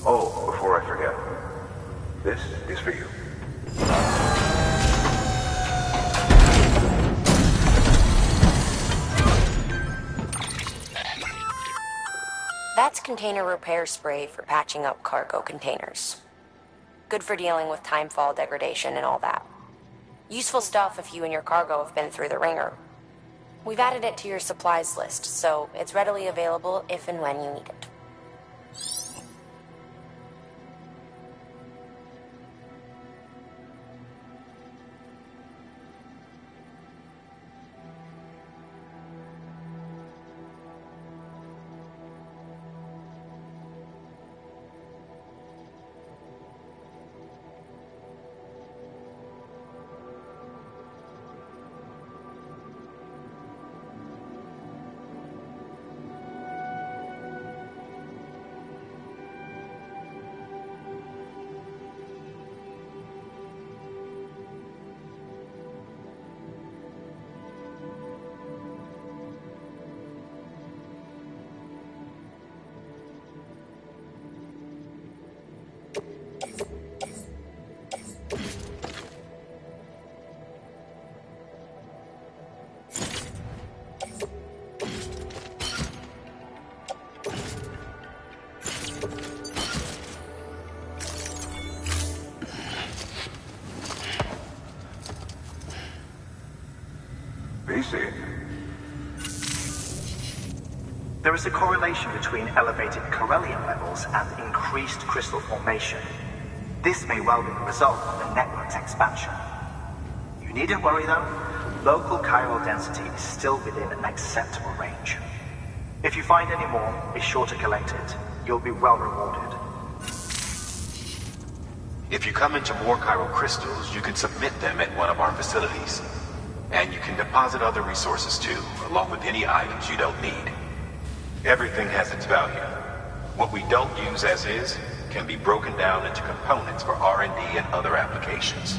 Oh, before I forget, this is for you. That's container repair spray for patching up cargo containers. Good for dealing with timefall degradation and all that. Useful stuff if you and your cargo have been through the ringer. We've added it to your supplies list, so it's readily available if and when you need it. BC. There is a correlation between elevated chiralium levels and increased crystal formation. This may well be the result of the network's expansion. You needn't worry though, local chiral density is still within an acceptable range. If you find any more, be sure to collect it. You'll be well rewarded. If you come into more chiral crystals, you can submit them at one of our facilities. And you can deposit other resources too, along with any items you don't need. Everything has its value. What we don't use as is can be broken down into components for R&D and other applications.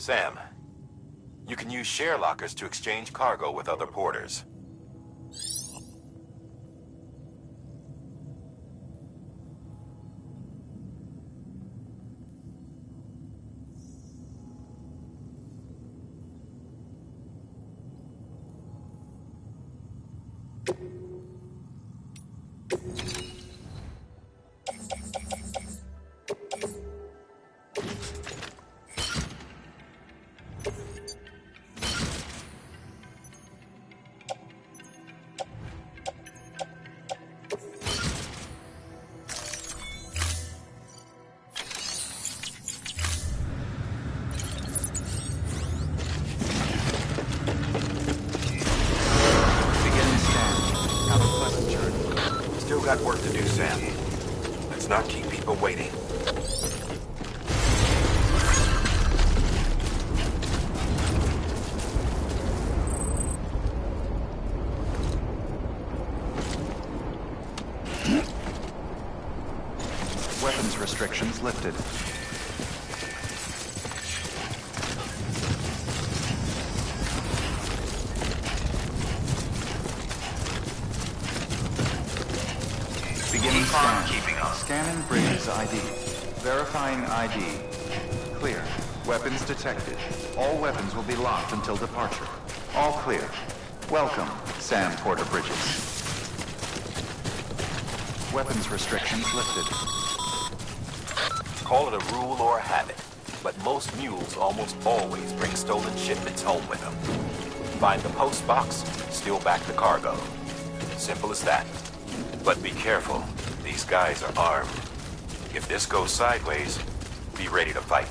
Sam, you can use share lockers to exchange cargo with other porters. Got work to do, Sam. Let's not keep people waiting. Weapons restrictions lifted. Beginning scan. Scanning Bridges ID. Verifying ID. Clear. Weapons detected. All weapons will be locked until departure. All clear. Welcome, Sam Porter Bridges. Weapons restrictions lifted. Call it a rule or a habit, but most mules almost always bring stolen shipments home with them. Find the post box, steal back the cargo. Simple as that. But be careful. These guys are armed. If this goes sideways, be ready to fight.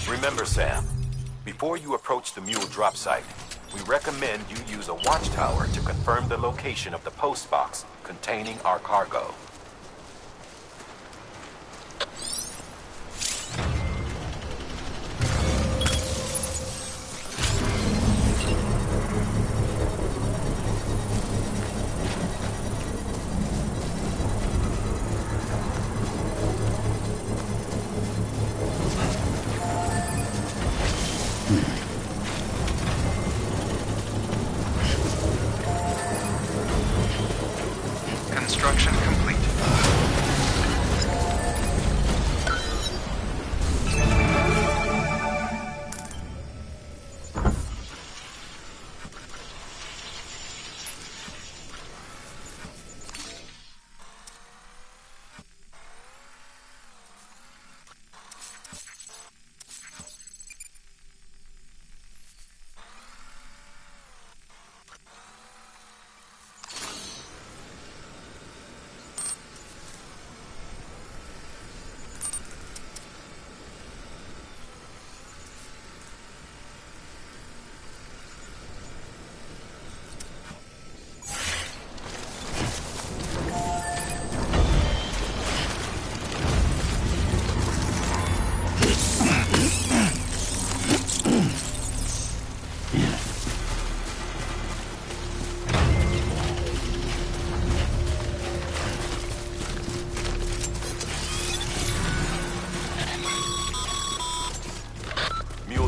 Remember, Sam, before you approach the mule drop site, we recommend you use a watchtower to confirm the location of the post box containing our cargo. Construction complete.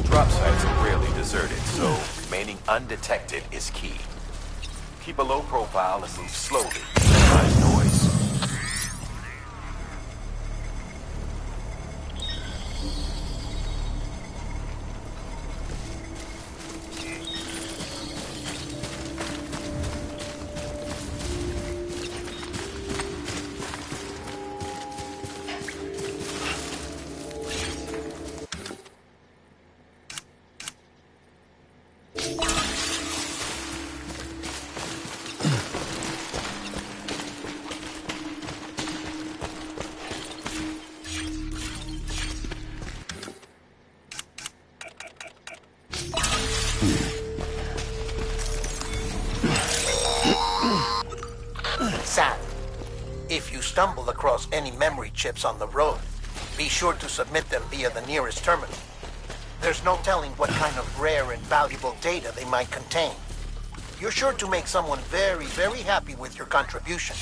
Drop sites are rarely deserted, so remaining undetected is key. Keep a low profile and move slowly to minimize noise. you stumble across any memory chips on the road, be sure to submit them via the nearest terminal. There's no telling what kind of rare and valuable data they might contain. You're sure to make someone very, very happy with your contribution.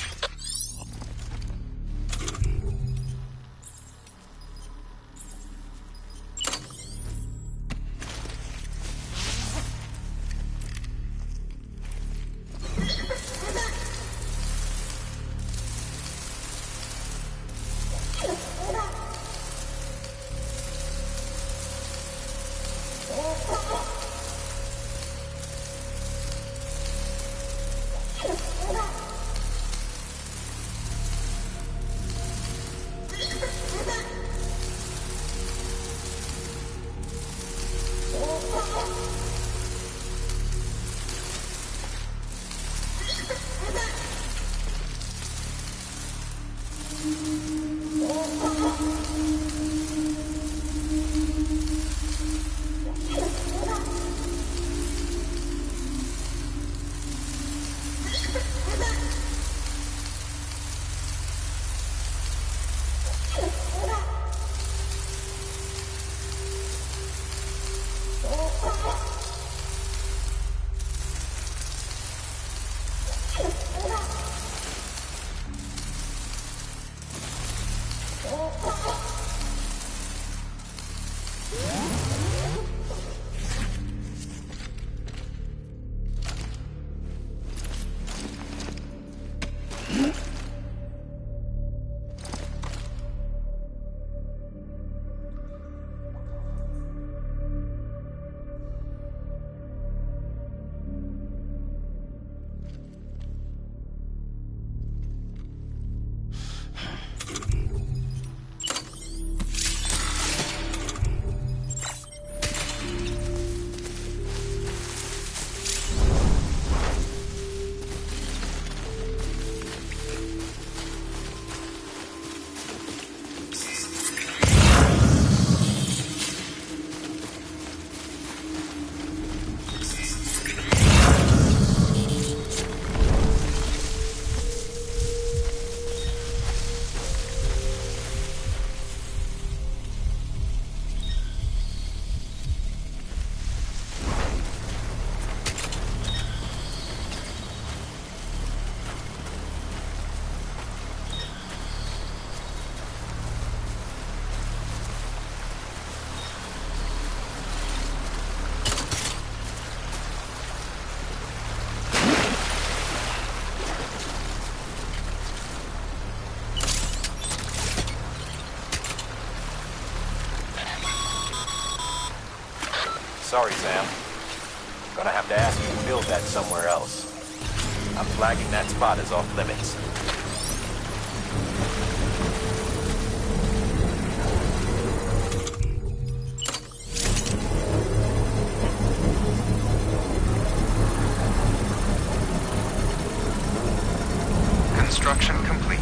Sorry, Sam. Gonna have to ask you to build that somewhere else. I'm flagging that spot as off limits. Construction complete.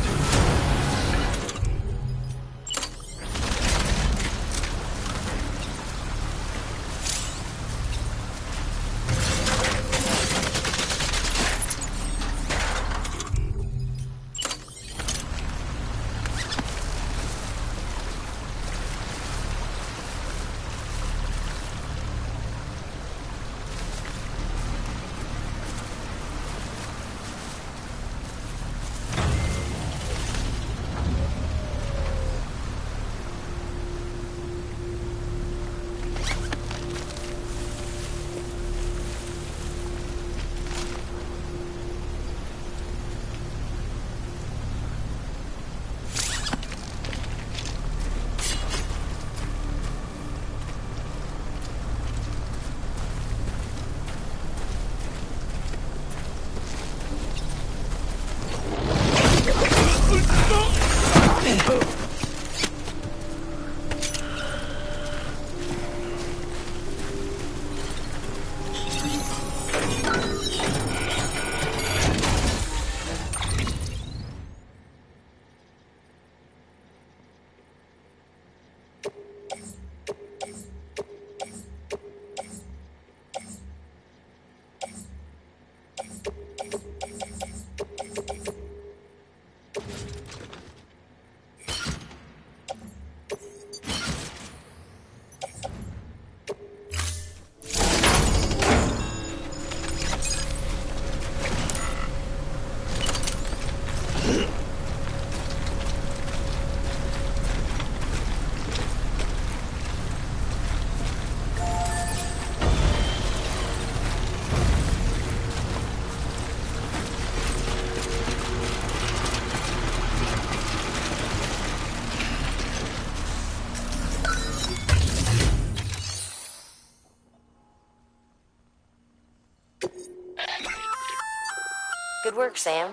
Good work, Sam.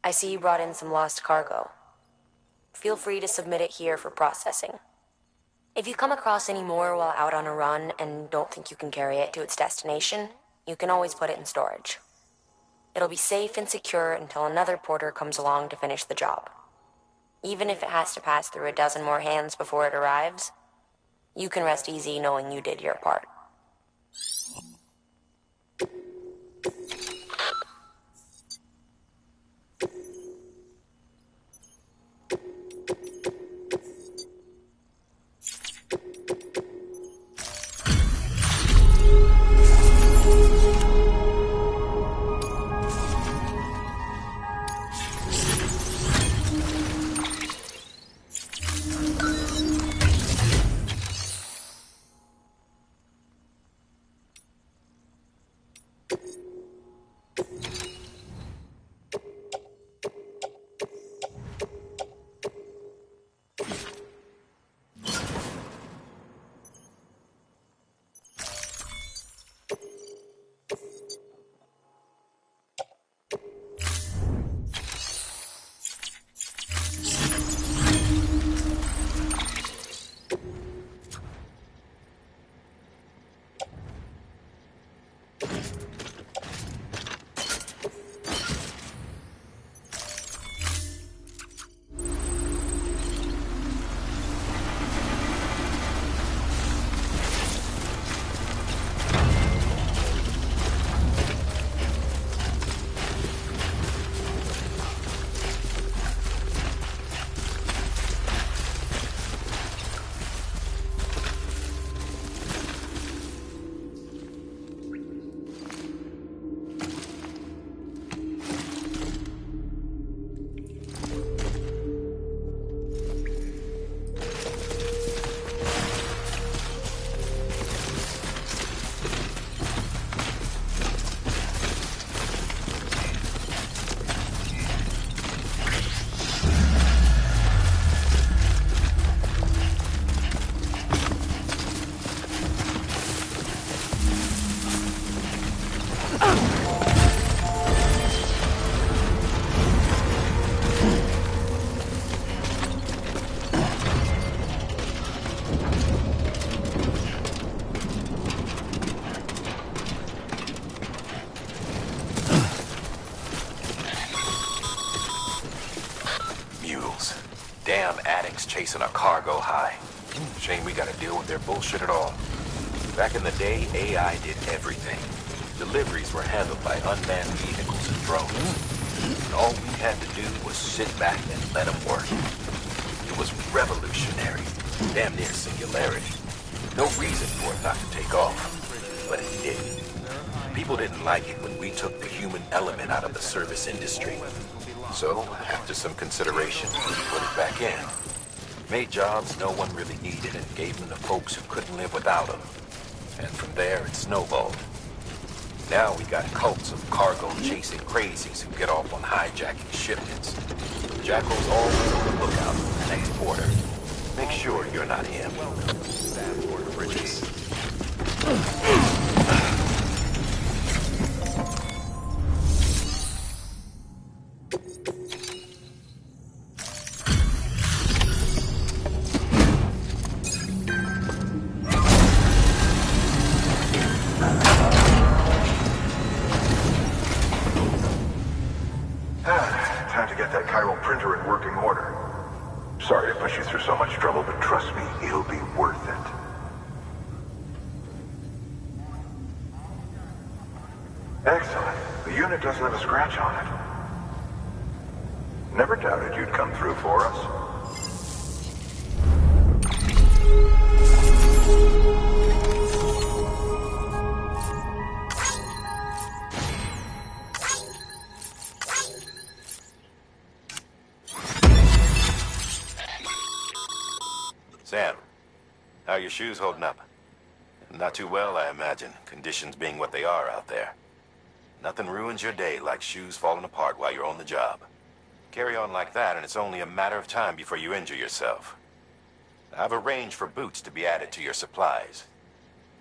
I see you brought in some lost cargo. Feel free to submit it here for processing. If you come across any more while out on a run and don't think you can carry it to its destination, you can always put it in storage. It'll be safe and secure until another porter comes along to finish the job. Even if it has to pass through a dozen more hands before it arrives, you can rest easy knowing you did your part. Chasing a cargo high. Shame we gotta deal with their bullshit at all. Back in the day, AI did everything. Deliveries were handled by unmanned vehicles and drones. And all we had to do was sit back and let them work. It was revolutionary. Damn near singularity. No reason for it not to take off. But it did. People didn't like it when we took the human element out of the service industry. So, after some consideration, we put it back in. Made jobs no one really needed and gave them to folks who couldn't live without them. And from there, it snowballed. Now we got cults of cargo-chasing crazies who get off on hijacking shipments. Jackal's always on the lookout for the next porter. Make sure you're not him. Bad border bridges. Sorry to put you through so much trouble, but trust me, it'll be worth it. Excellent. The unit doesn't have a scratch on it. Never doubted you'd come through for us. Sam, how are your shoes holding up? Not too well, I imagine, conditions being what they are out there. Nothing ruins your day like shoes falling apart while you're on the job. Carry on like that, and it's only a matter of time before you injure yourself. I've arranged for boots to be added to your supplies.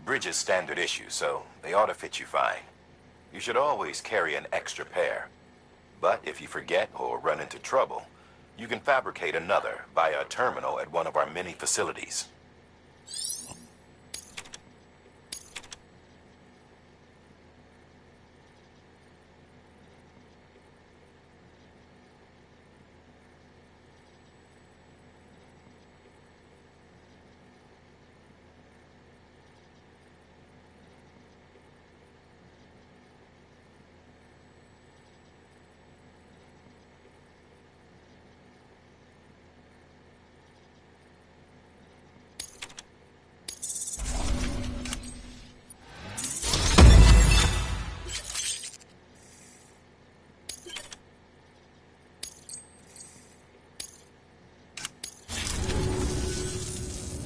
Bridges standard issue, so they ought to fit you fine. You should always carry an extra pair. But if you forget or run into trouble, you can fabricate another via a terminal at one of our many facilities.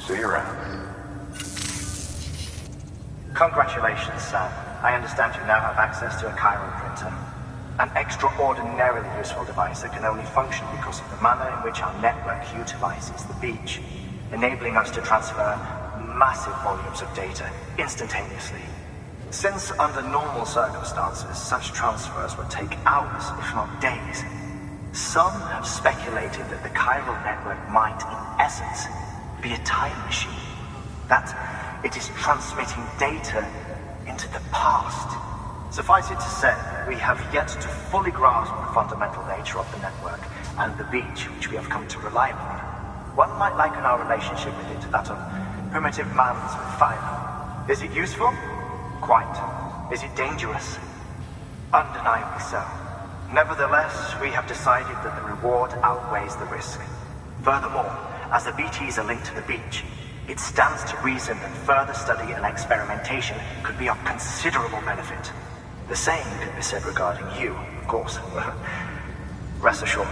See you around. Congratulations, Sam. I understand you now have access to a chiral printer. An extraordinarily useful device that can only function because of the manner in which our network utilizes the beach, enabling us to transfer massive volumes of data instantaneously. Since under normal circumstances, such transfers would take hours, if not days, some have speculated that the chiral network might, in essence, be a time machine. That it is transmitting data into the past. Suffice it to say, we have yet to fully grasp the fundamental nature of the network and the beach which we have come to rely upon. One might liken our relationship with it to that of primitive mans with fire. Is it useful? Quite. Is it dangerous? Undeniably so. Nevertheless, we have decided that the reward outweighs the risk. Furthermore, as the BTs are linked to the beach, it stands to reason that further study and experimentation could be of considerable benefit. The same could be said regarding you, of course. Rest assured,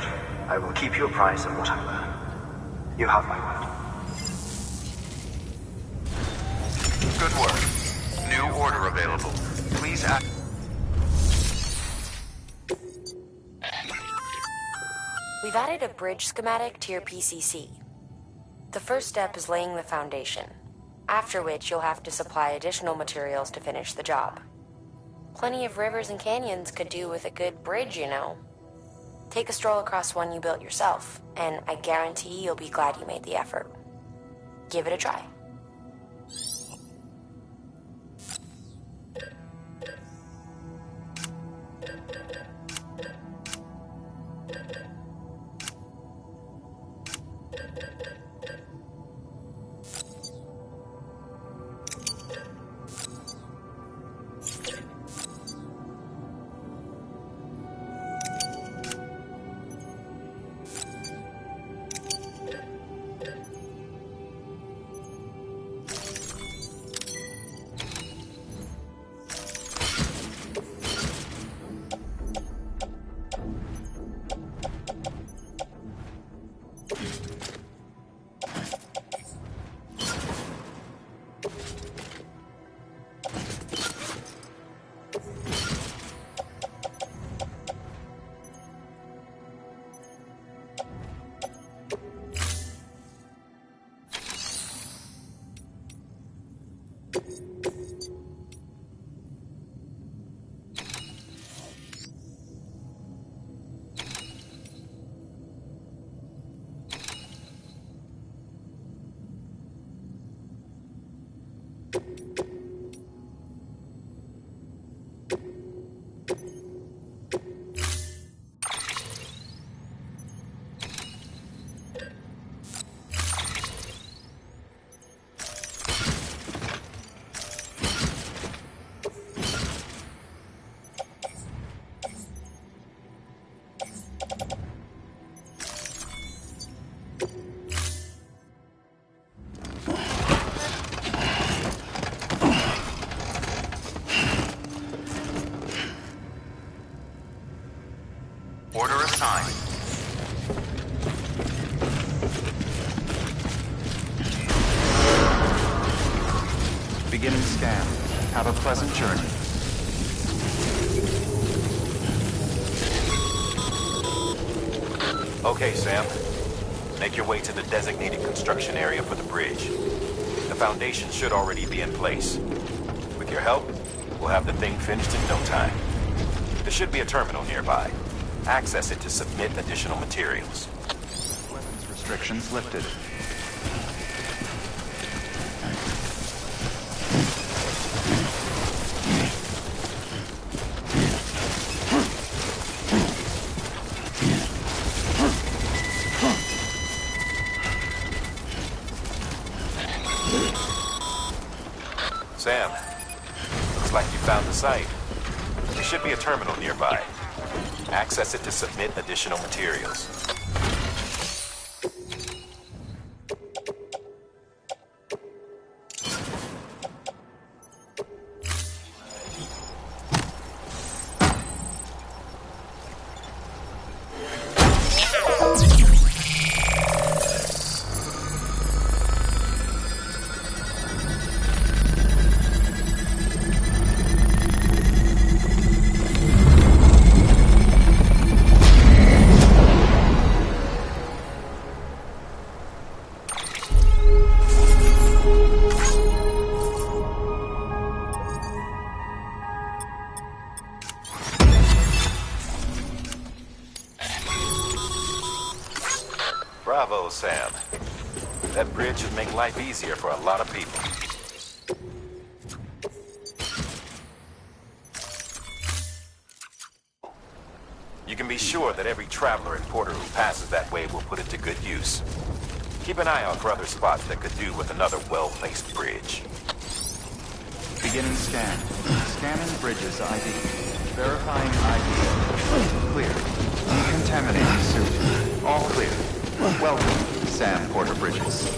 I will keep you apprised of what I learn. You have my word. Good work. New order available. Please act. We've added a bridge schematic to your PCC. The first step is laying the foundation, after which you'll have to supply additional materials to finish the job. Plenty of rivers and canyons could do with a good bridge, you know. Take a stroll across one you built yourself, and I guarantee you'll be glad you made the effort. Give it a try. Order assigned. Beginning scan. Have a pleasant journey. Okay, Sam. Make your way to the designated construction area for the bridge. The foundation should already be in place. With your help, we'll have the thing finished in no time. There should be a terminal nearby. Access it to submit additional materials. Weapons restrictions lifted. Sam, looks like you found the site. There should be a terminal nearby. Access it to submit additional materials. Bravo, Sam. That bridge should make life easier for a lot of people. You can be sure that every traveler and porter who passes that way will put it to good use. Keep an eye out for other spots that could do with another well-placed bridge. Beginning scan. Scanning bridges ID. Verifying ID. Clear. Decontaminating suit. All clear. Welcome, Sam Porter Bridges.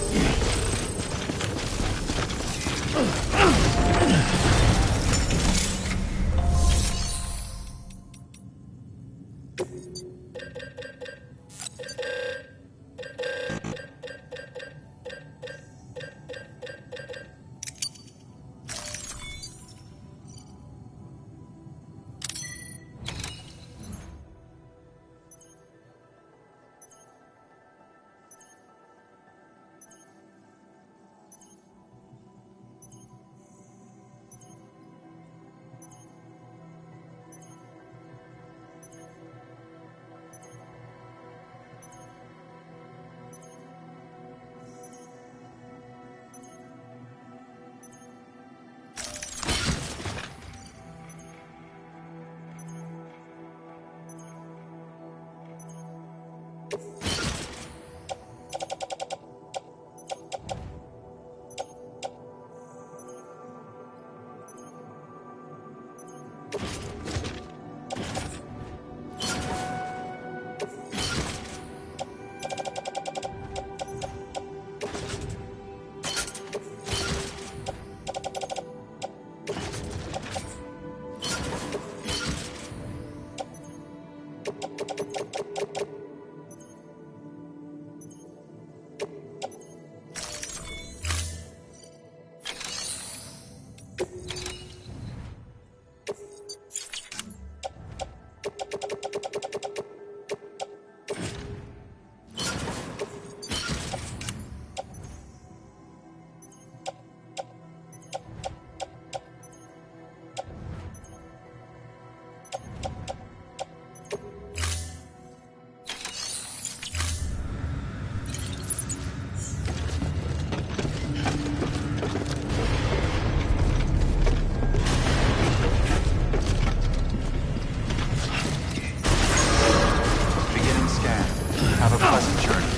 Have a pleasant journey.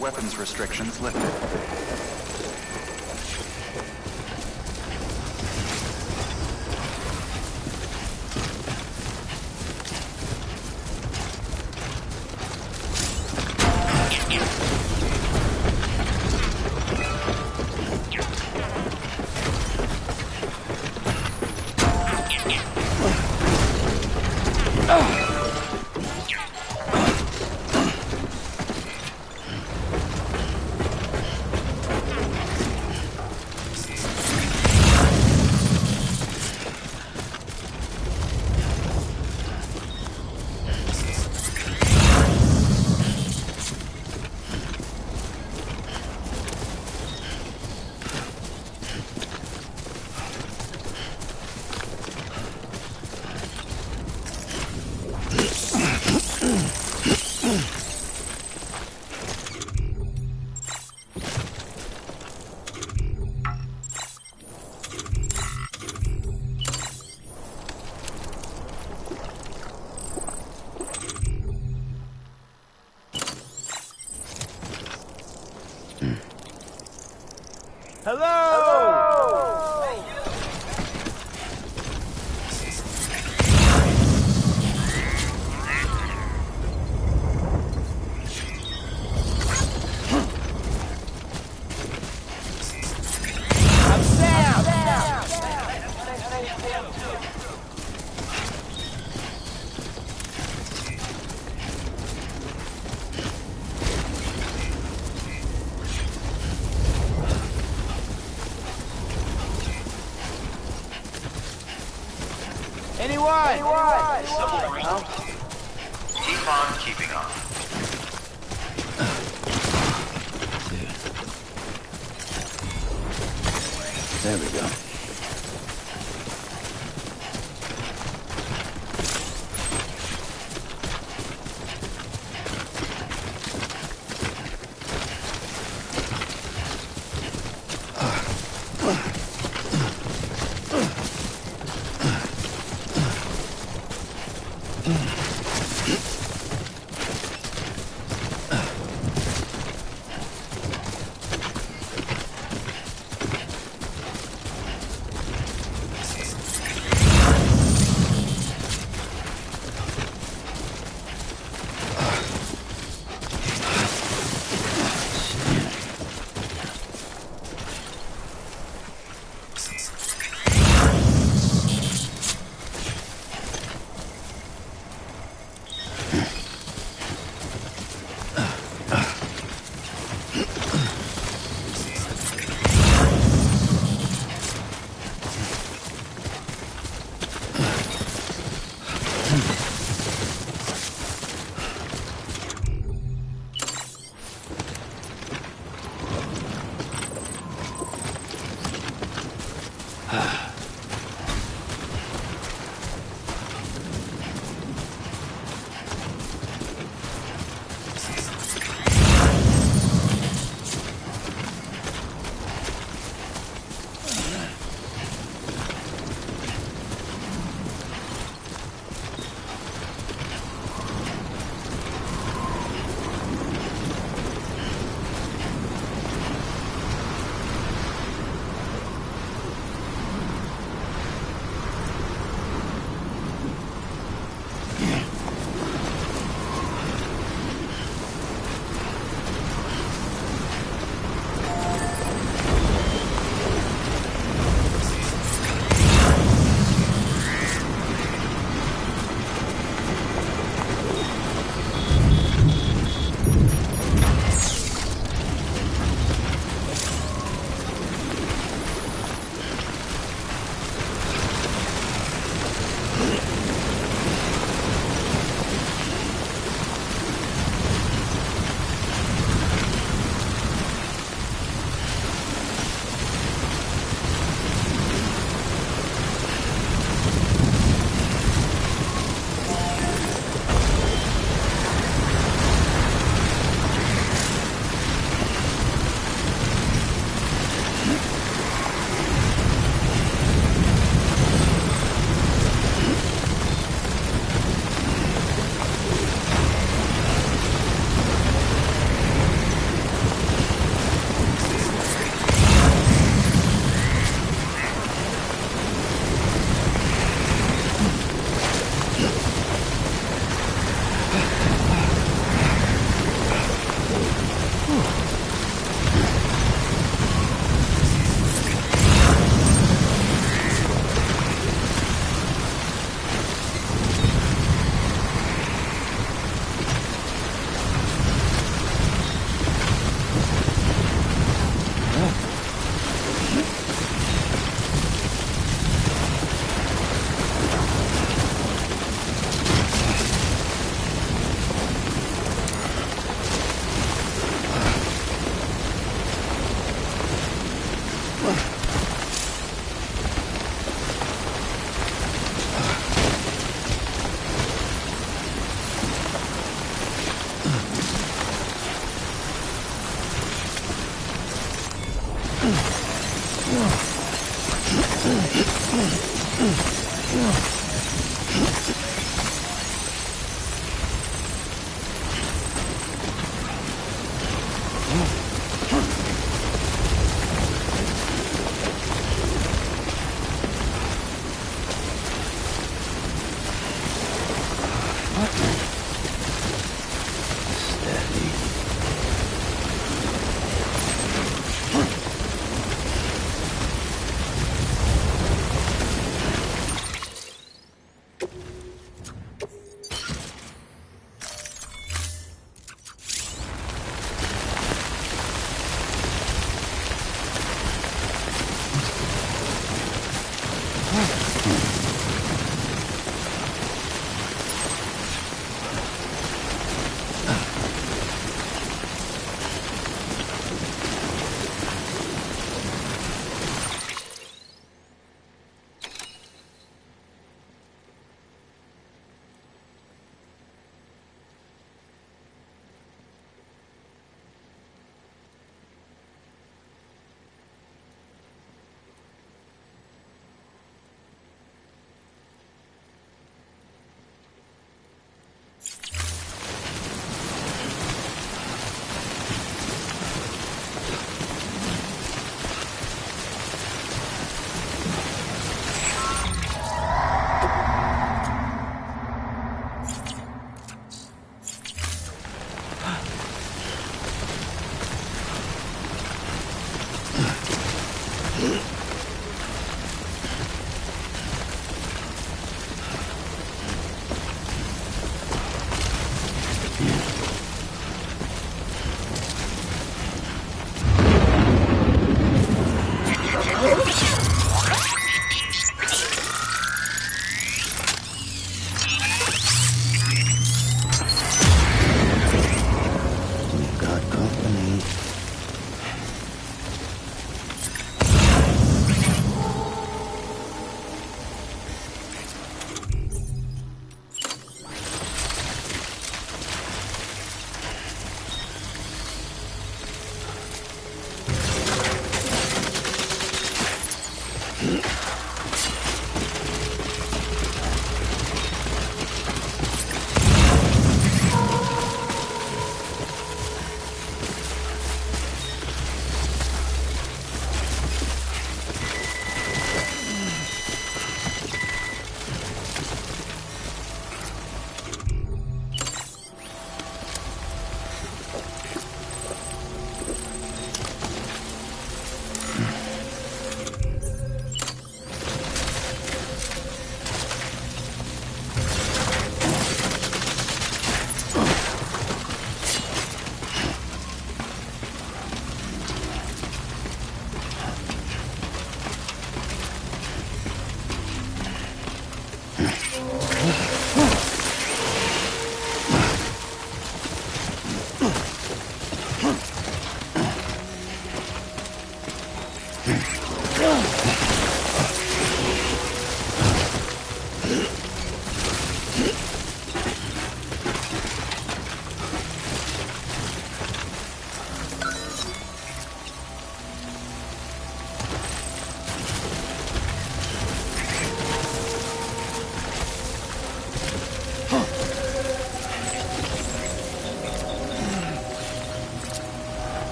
Weapons restrictions lifted. Keep on keeping on. There we go.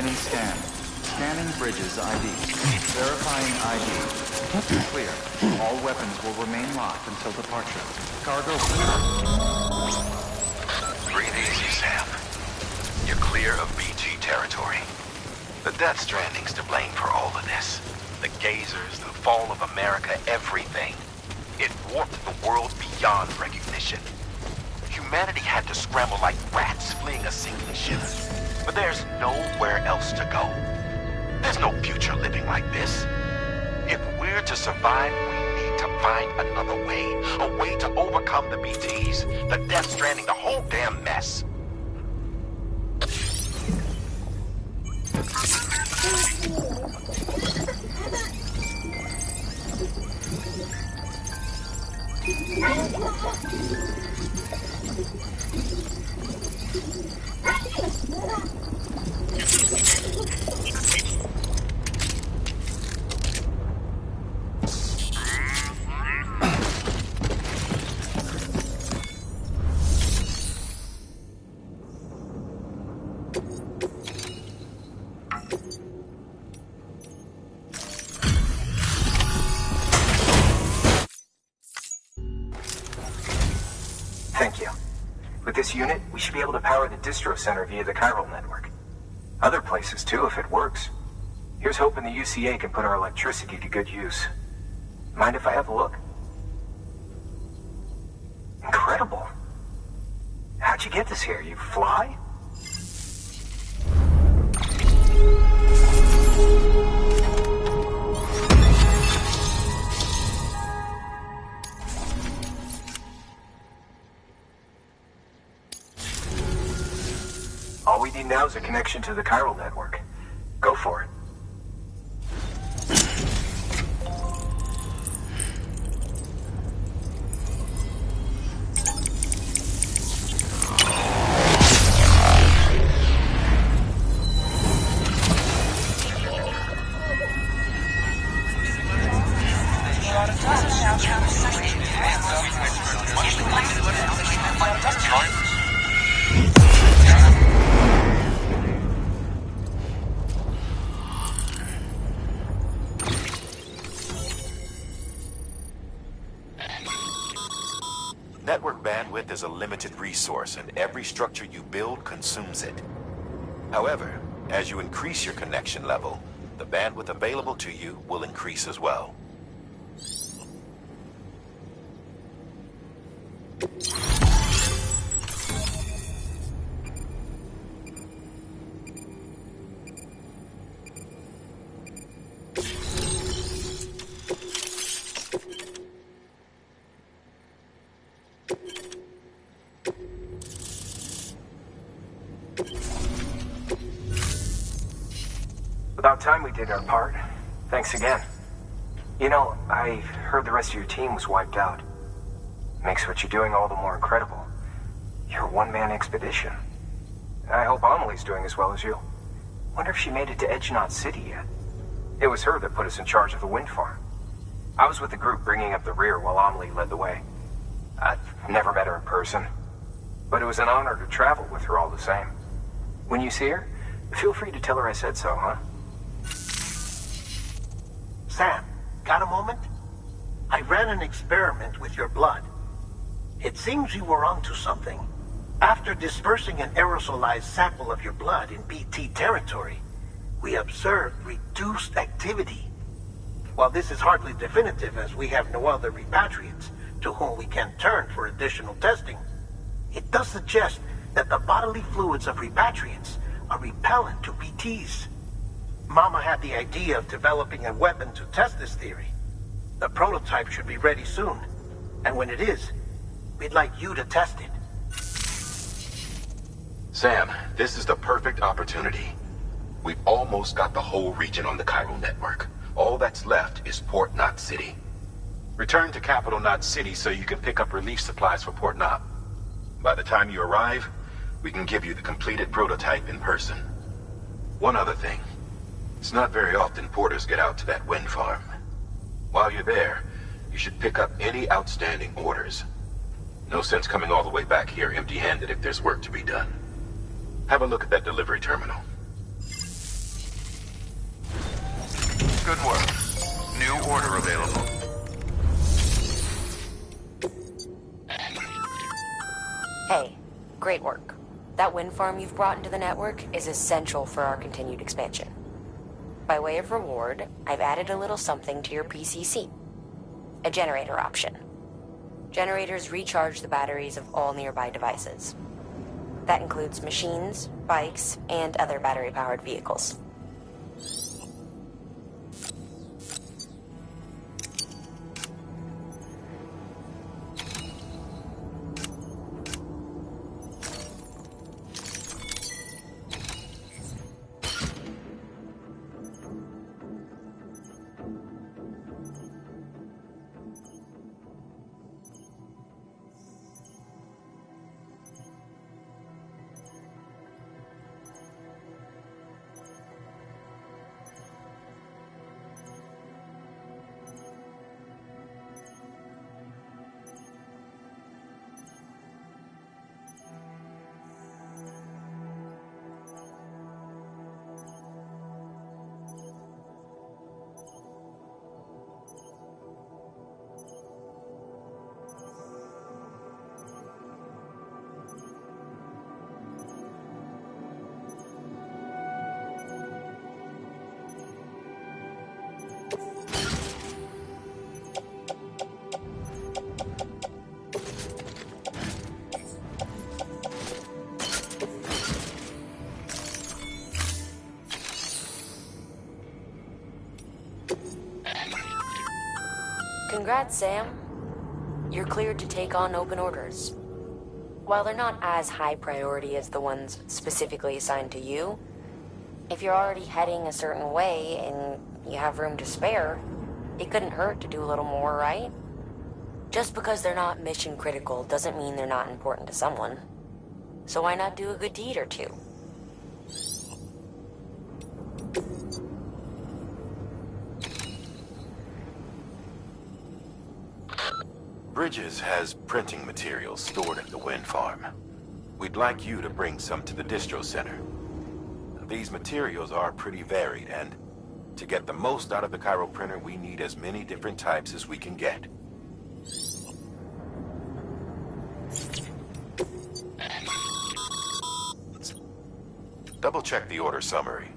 Beginning scan. Scanning bridges ID. Verifying ID. Clear. All weapons will remain locked until departure. Cargo clear. Breathe easy, Sam. You're clear of BG territory. The Death Stranding's to blame for all of this. The gazers, the fall of America, everything. It warped the world beyond recognition. Humanity had to scramble like rats fleeing a sinking ship. But there's nowhere else to go. There's no future living like this. If we're to survive, we need to find another way. A way to overcome the BTs, the Death Stranding, the whole damn mess. Thank you. With this unit, we should be able to power the distro center via the chiral network. Other places too, if it works. Here's hoping the UCA can put our electricity to good use. Mind if I have a look? Incredible. How'd you get this here? You fly? All we need now is a connection to the chiral network. Go for it. Network bandwidth is a limited resource, and every structure you build consumes it. However, as you increase your connection level, the bandwidth available to you will increase as well. About time we did our part. Thanks again. You know, I heard the rest of your team was wiped out. Makes what you're doing all the more incredible. You're a one-man expedition. I hope Amelie's doing as well as you. Wonder if she made it to Edgenot City yet. It was her that put us in charge of the wind farm. I was with the group bringing up the rear while Amelie led the way. I've never met her in person, but it was an honor to travel with her all the same. When you see her, feel free to tell her I said so, huh? Sam, got a moment? I ran an experiment with your blood. It seems you were onto something. After dispersing an aerosolized sample of your blood in BT territory, we observed reduced activity. While this is hardly definitive, as we have no other repatriates to whom we can turn for additional testing, it does suggest that the bodily fluids of repatriates are repellent to BTs. Mama had the idea of developing a weapon to test this theory. The prototype should be ready soon, and when it is, we'd like you to test it. Sam, this is the perfect opportunity. We've almost got the whole region on the chiral network. All that's left is Port Knot City. Return to Capital Knot City so you can pick up relief supplies for Port Knot. By the time you arrive, we can give you the completed prototype in person. One other thing. It's not very often porters get out to that wind farm. While you're there, you should pick up any outstanding orders. No sense coming all the way back here empty-handed if there's work to be done. Have a look at that delivery terminal. Good work. New order available. Hey, great work. That wind farm you've brought into the network is essential for our continued expansion. By way of reward, I've added a little something to your PCC. A generator option. Generators recharge the batteries of all nearby devices. That includes machines, bikes, and other battery-powered vehicles. Congrats, Sam. You're cleared to take on open orders. While they're not as high priority as the ones specifically assigned to you, if you're already heading a certain way and you have room to spare, it couldn't hurt to do a little more, right? Just because they're not mission critical doesn't mean they're not important to someone. So why not do a good deed or two? Bridges has printing materials stored at the wind farm. We'd like you to bring some to the distro center. These materials are pretty varied, and to get the most out of the Cairo printer, we need as many different types as we can get. Double-check the order summary.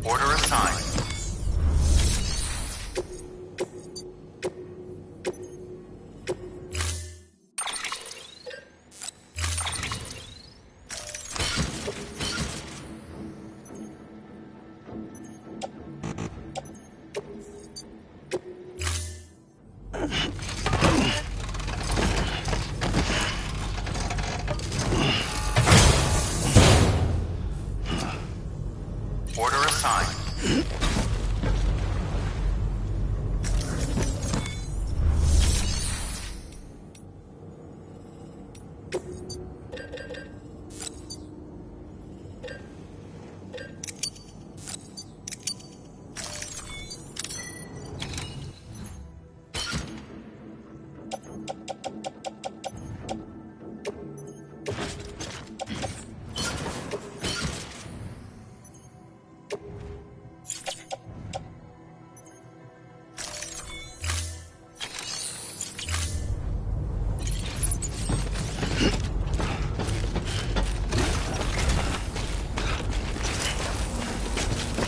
Order assigned. Order assigned.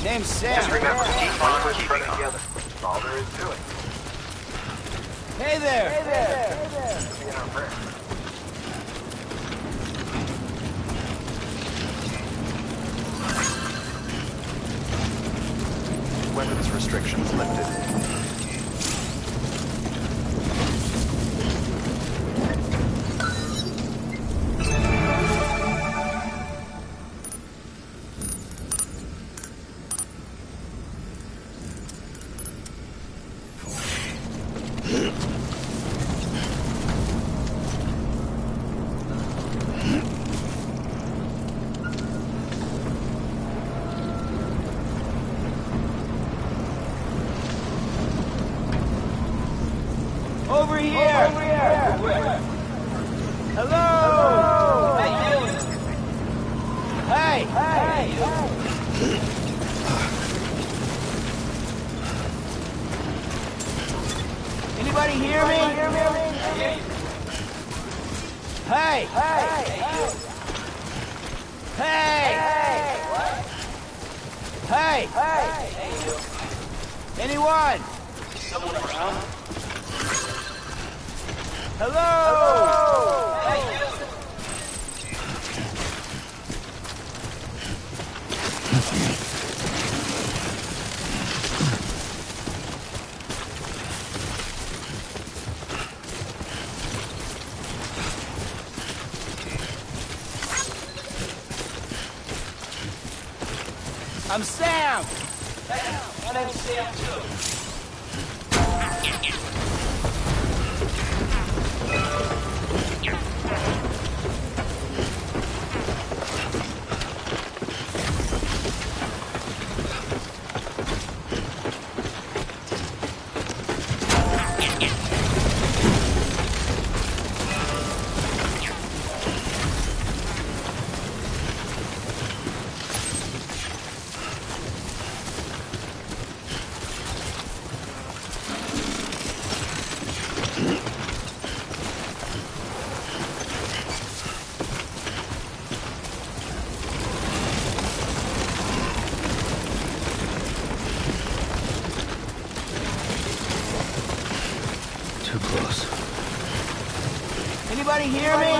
Name's Sam. Just remember to keep on keeping together. That's all there is to it. Hey there. Hey there. Hey there. Be in our prayer. Weapons restrictions lifted. Over here! Over here! Hello! Hey! Anybody hear me? Hey! Hey! Anyone? Someone around? Hello! I'm Sam! My name's Sam, too. Too close. Anybody hear me?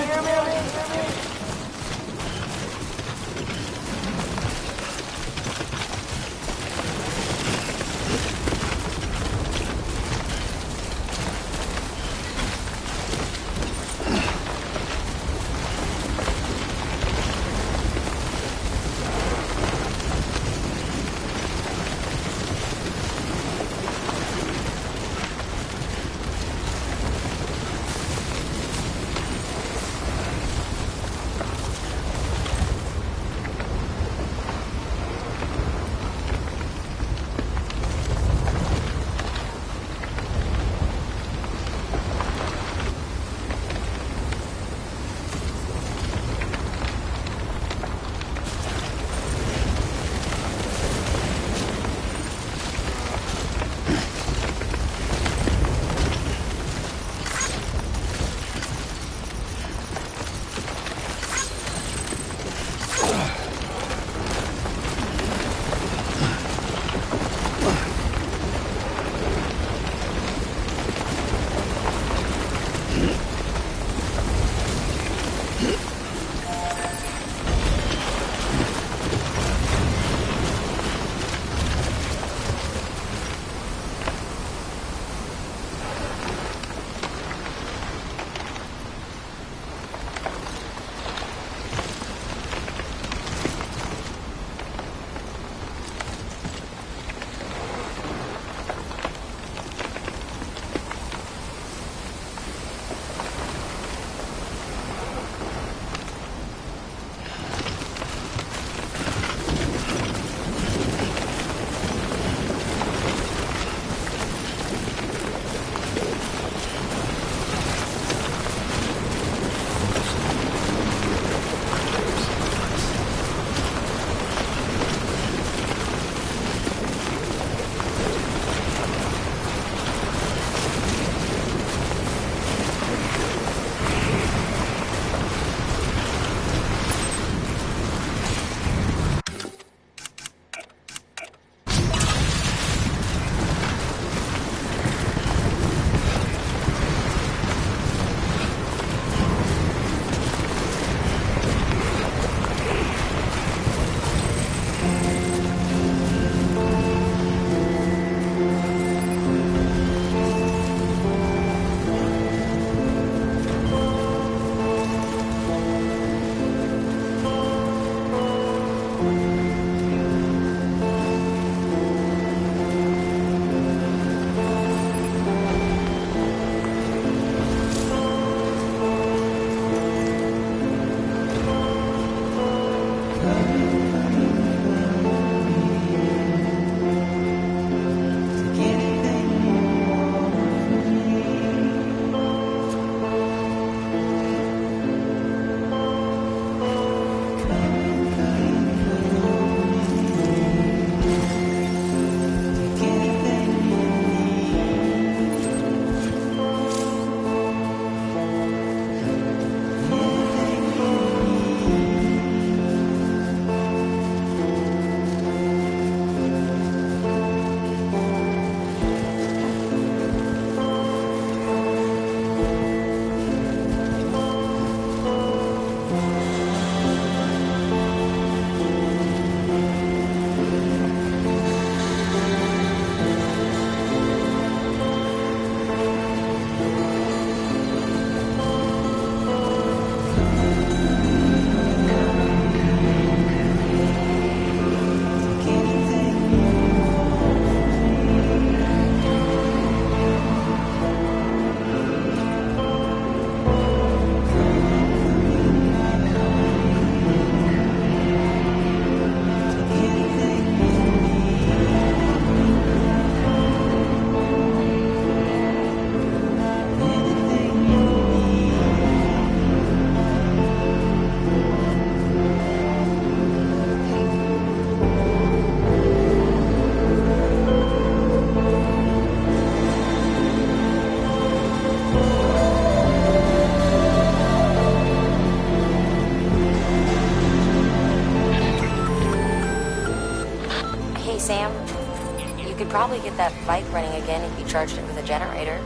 probably get that bike running again if you charged it with a generator.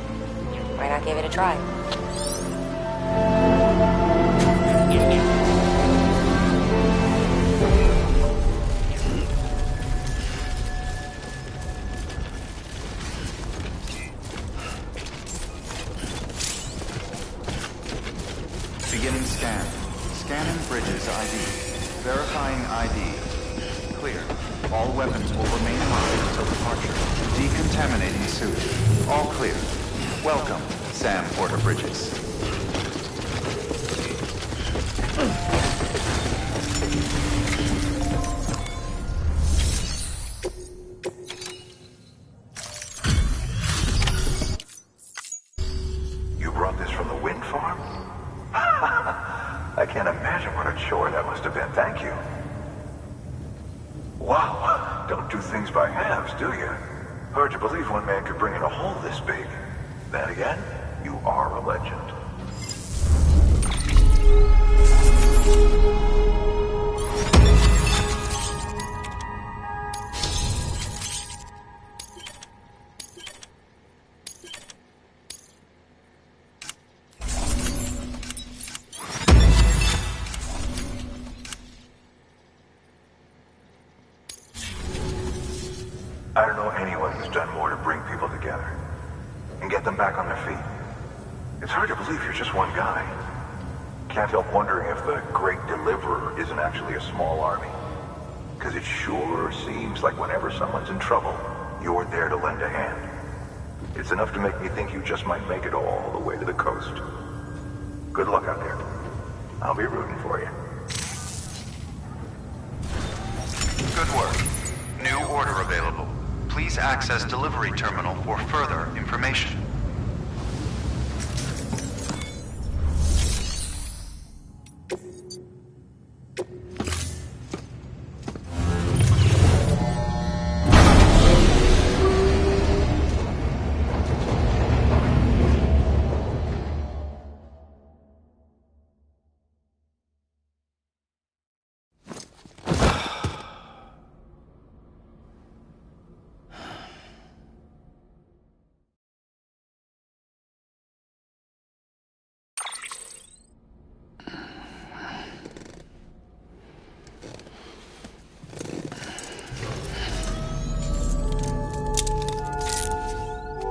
Why not give it a try? Beginning scan. Scanning bridges ID. Verifying ID. Clear. All weapons will remain locked until departure. Decontaminating suit. All clear. Welcome, Sam Porter Bridges. You brought this from the wind farm? I can't imagine what a chore that must have been. Thank you. Wow, don't do things by halves, do you? Hard to believe one man could bring in a hole this big. Then again, you are a legend. I don't know anyone who's done more to bring people together and get them back on their feet. It's hard to believe you're just one guy. Can't help wondering if the Great Deliverer isn't actually a small army. Because it sure seems like whenever someone's in trouble, you're there to lend a hand. It's enough to make me think you just might make it all the way to the coast. Good luck out there. I'll be rooting for you. Good work. New order available. Please access delivery terminal for further information.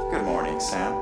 Good morning, Sam.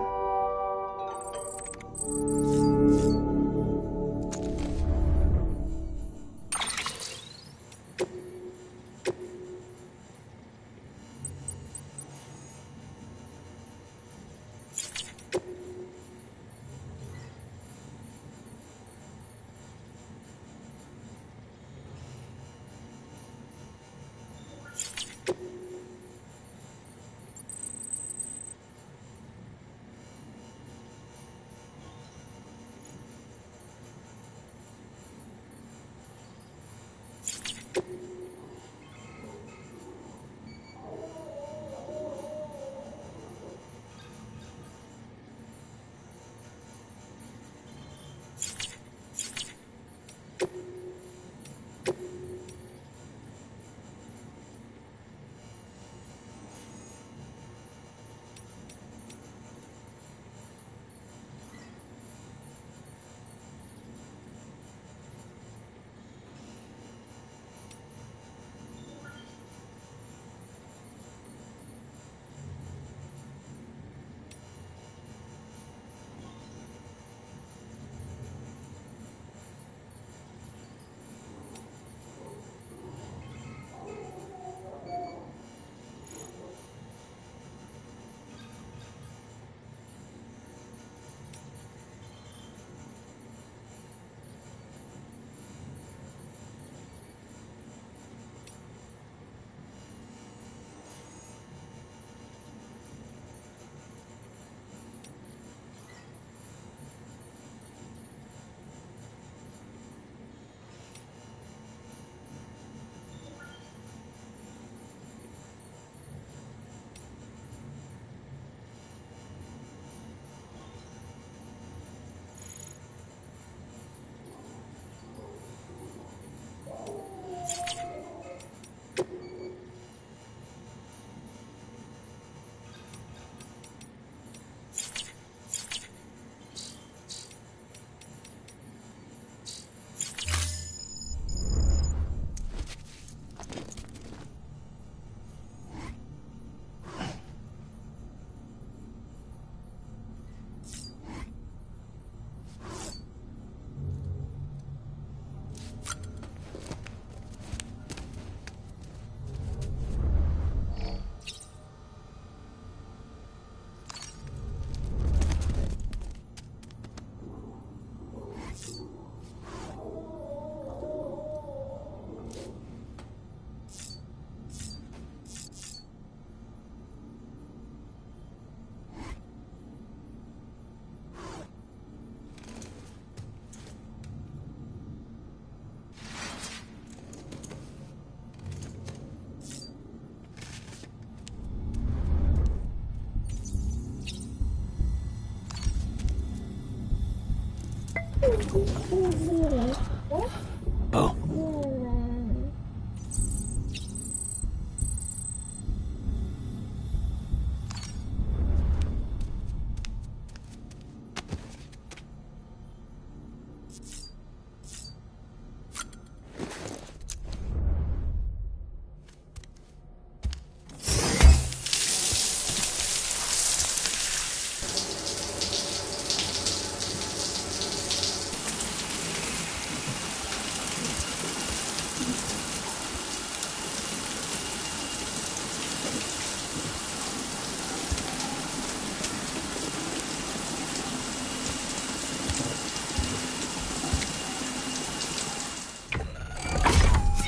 Bo.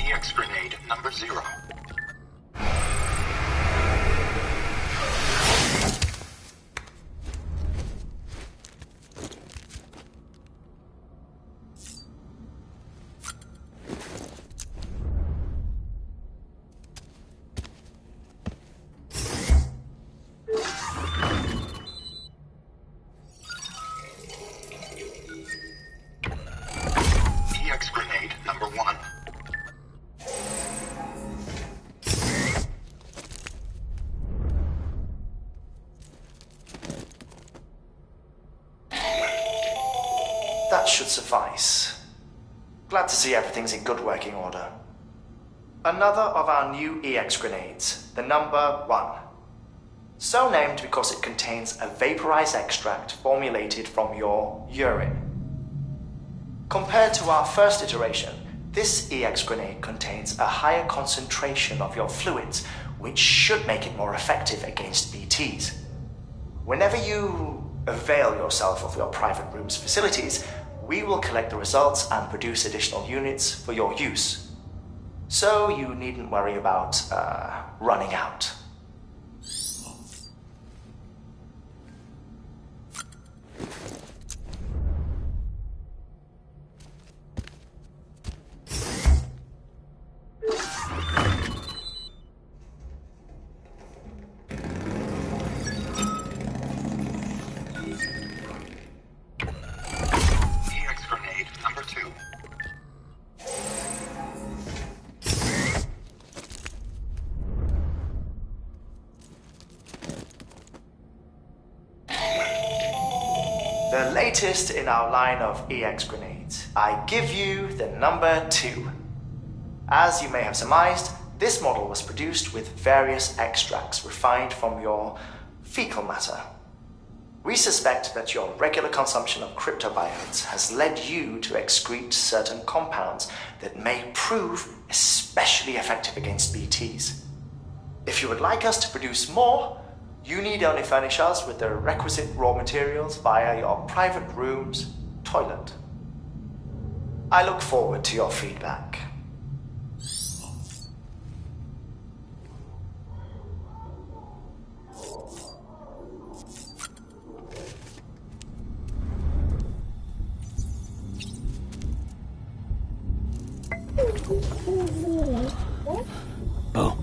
EX grenade number 0. EX grenade number 1. That should suffice. Glad to see everything's in good working order. Another of our new EX grenades, the number 1. So named because it contains a vaporized extract formulated from your urine. Compared to our first iteration, this EX grenade contains a higher concentration of your fluids, which should make it more effective against BTs. Whenever you avail yourself of your private room's facilities, we will collect the results and produce additional units for your use. So you needn't worry about, running out. EX grenade number 2. The latest in our line of EX grenades. I give you the number 2. As you may have surmised, this model was produced with various extracts refined from your fecal matter. We suspect that your regular consumption of cryptobiotes has led you to excrete certain compounds that may prove especially effective against BTs. If you would like us to produce more, you need only furnish us with the requisite raw materials via your private room's toilet. I look forward to your feedback. Bo.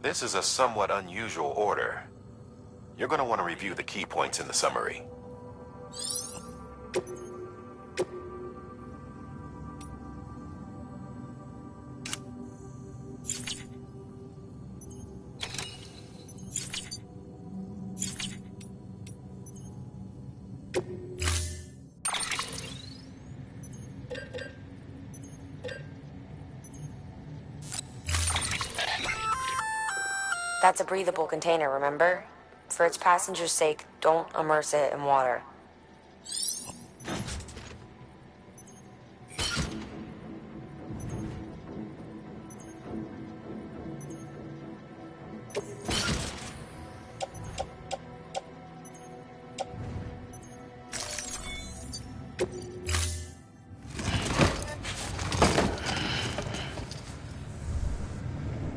This is a somewhat unusual order. You're going to want to review the key points in the summary. That's a breathable container, remember? For its passengers' sake, don't immerse it in water.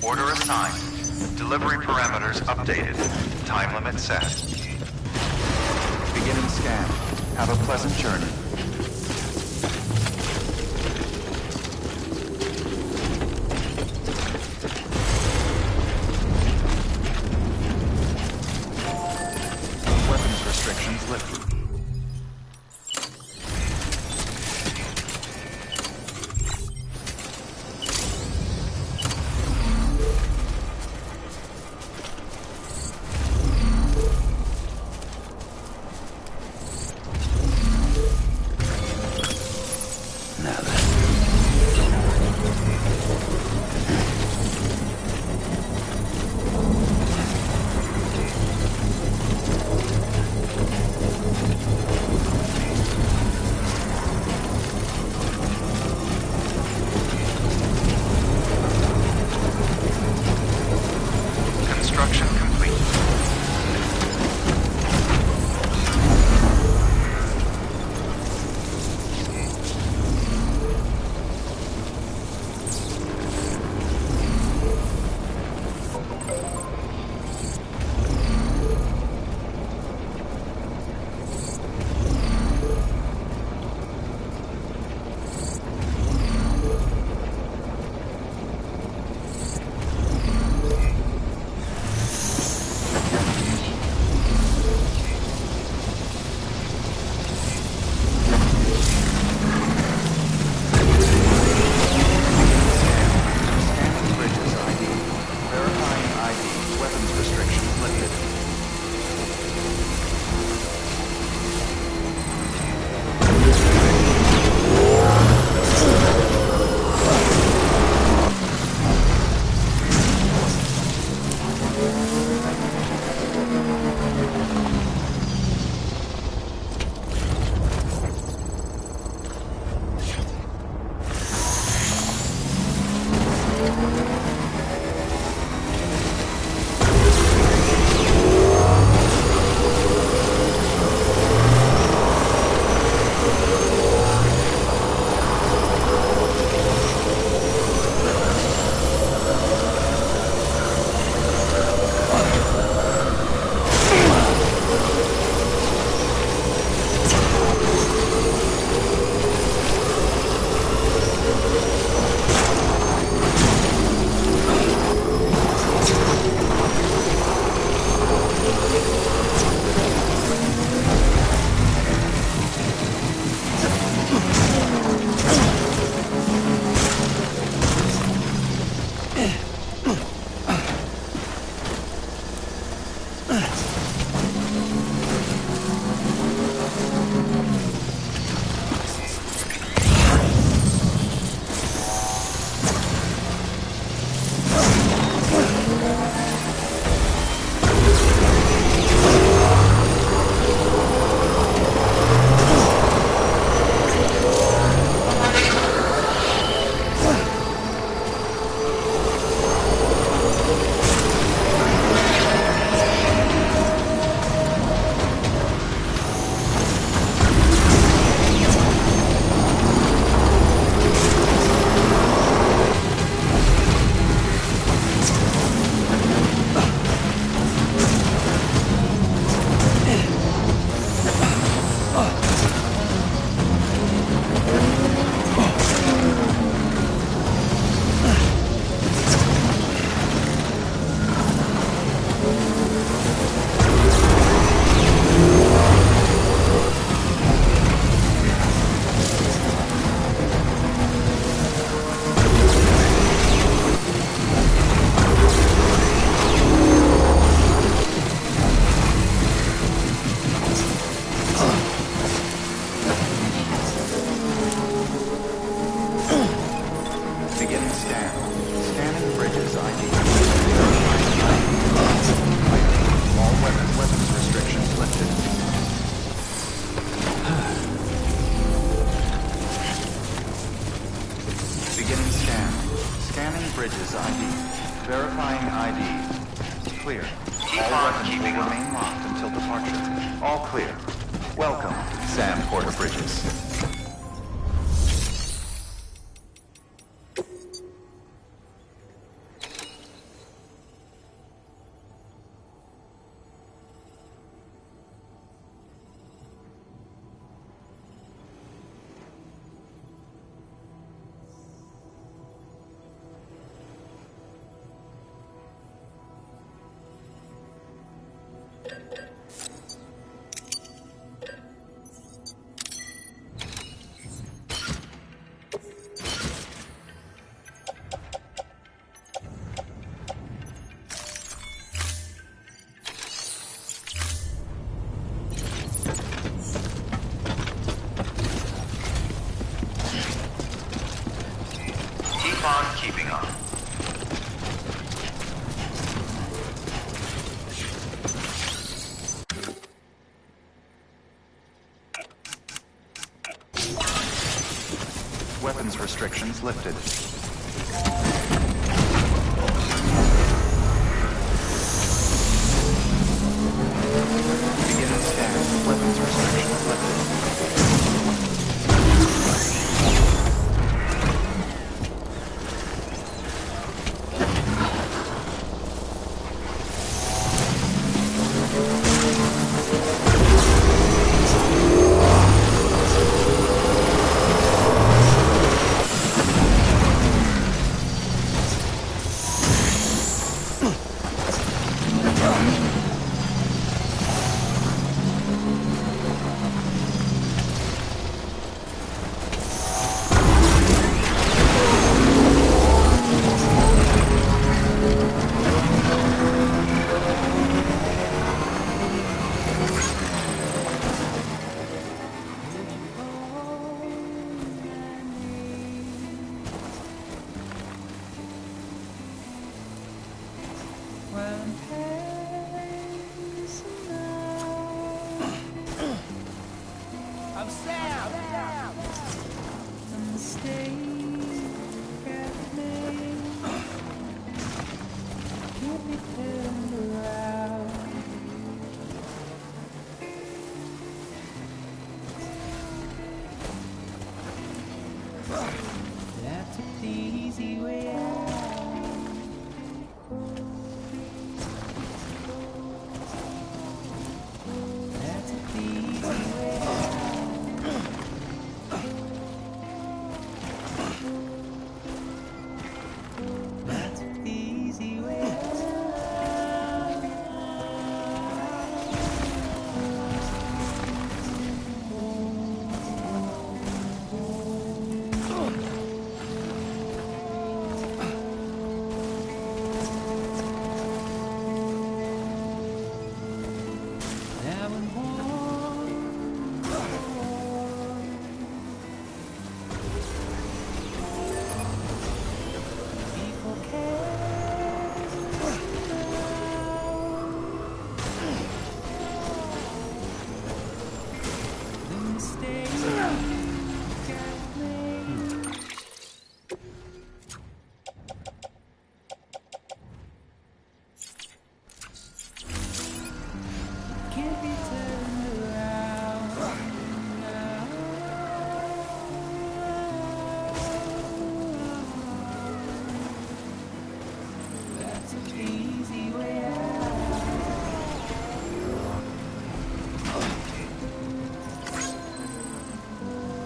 Order assigned. Delivery parameters updated. Time limit set. Beginning scan. Have a pleasant journey. Weapons restrictions lifted. clear. Welcome, Sam Porter Bridges. Keep on keeping on. Weapons restrictions lifted. Begin scan. Weapons restrictions lifted. I'm Sam. That took the easy way out. That took the easy way out.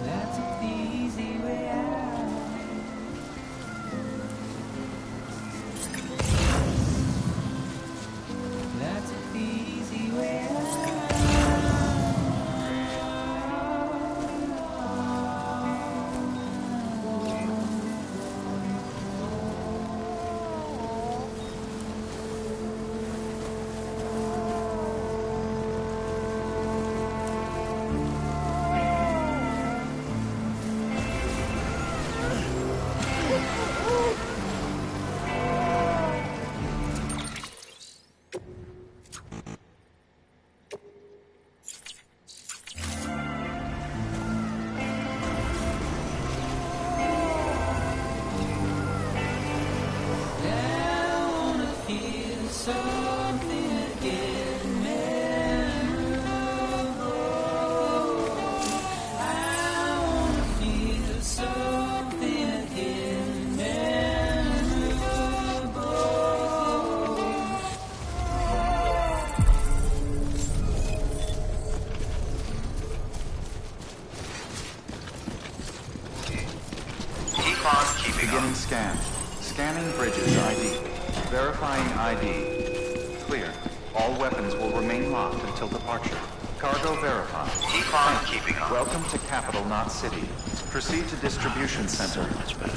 That took the easy way out. That's the easy way out. scan. Scanning bridges ID. Verifying ID. Clear. All weapons will remain locked until departure. Cargo verified. Keep on keeping on. Welcome to Capital, not City. Proceed to distribution center. Much better.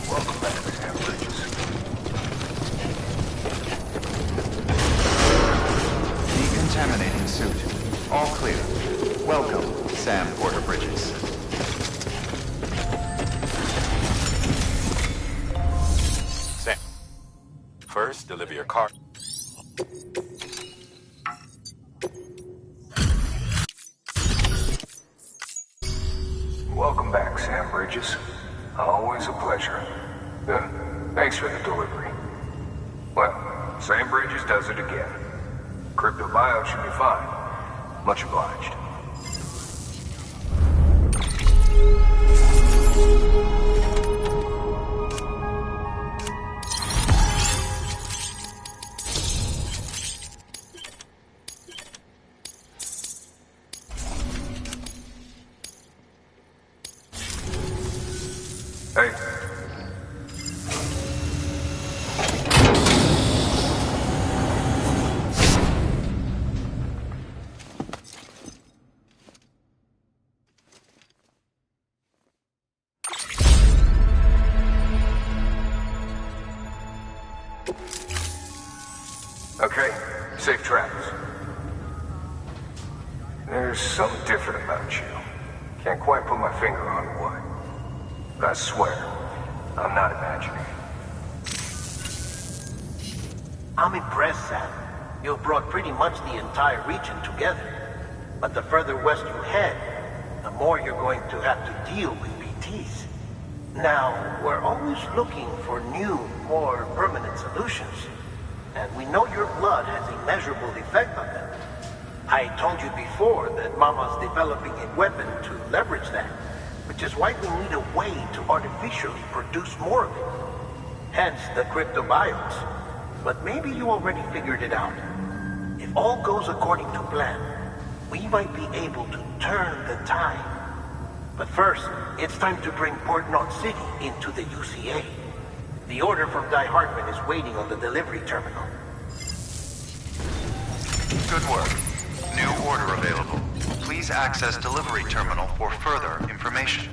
Welcome back, Sam Bridges. Decontaminating suit. All clear. Welcome, Sam Porter Bridges. Sam, first deliver your car. Welcome back, Sam Bridges. Always a pleasure. Thanks for the delivery. Well, Sam Bridges does it again. Crypto bio should be fine. Much obliged. Hey. Okay, safe travels. There's something different about you. Can't quite put my finger on what. But I swear, I'm not imagining. I'm impressed, Sam. You've brought pretty much the entire region together. But the further west you head, the more you're going to have to deal with BTs. Now, we're always looking for new, more permanent solutions. And we know your blood has a measurable effect on them. I told you before that Mama's developing a weapon to leverage that, which is why we need a way to artificially produce more of it. Hence the cryptobiotes. But maybe you already figured it out. If all goes according to plan, we might be able to turn the tide. But first, it's time to bring Port Knot City into the UCA. The order from Die Hartman is waiting on the delivery terminal. Good work. New order available. Please access delivery terminal for further information.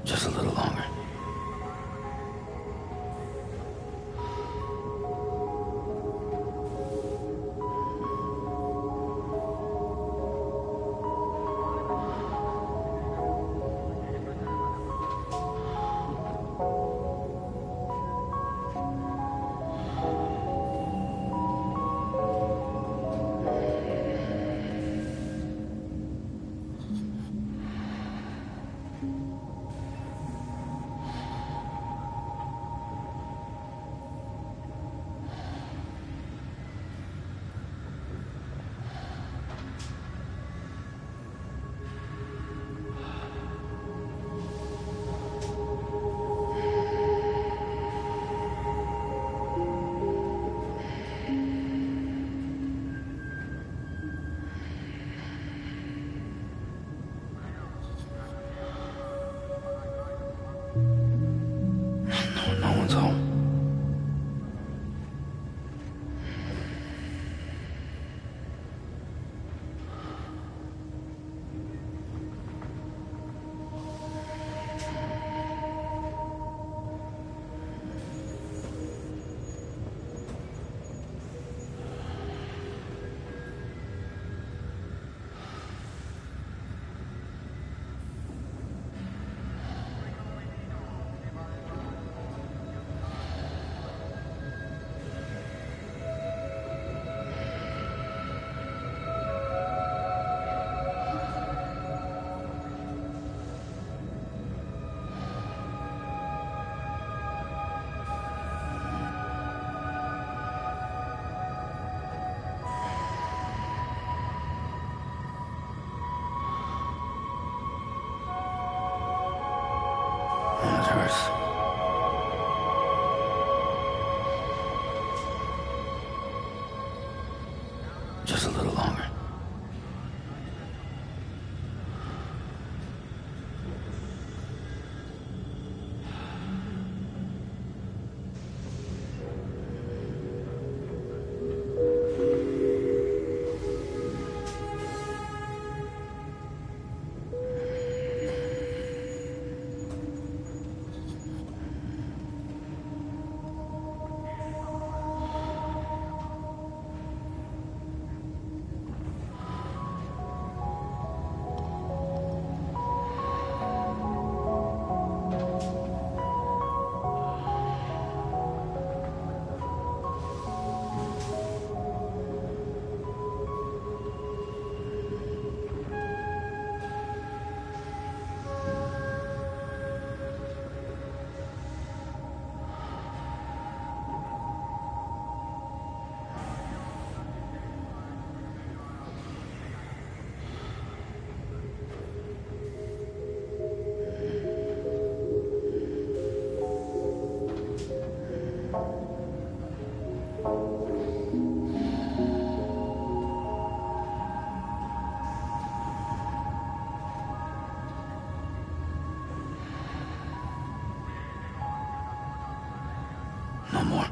Just a little longer. little longer. No more.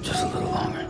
Just a little longer.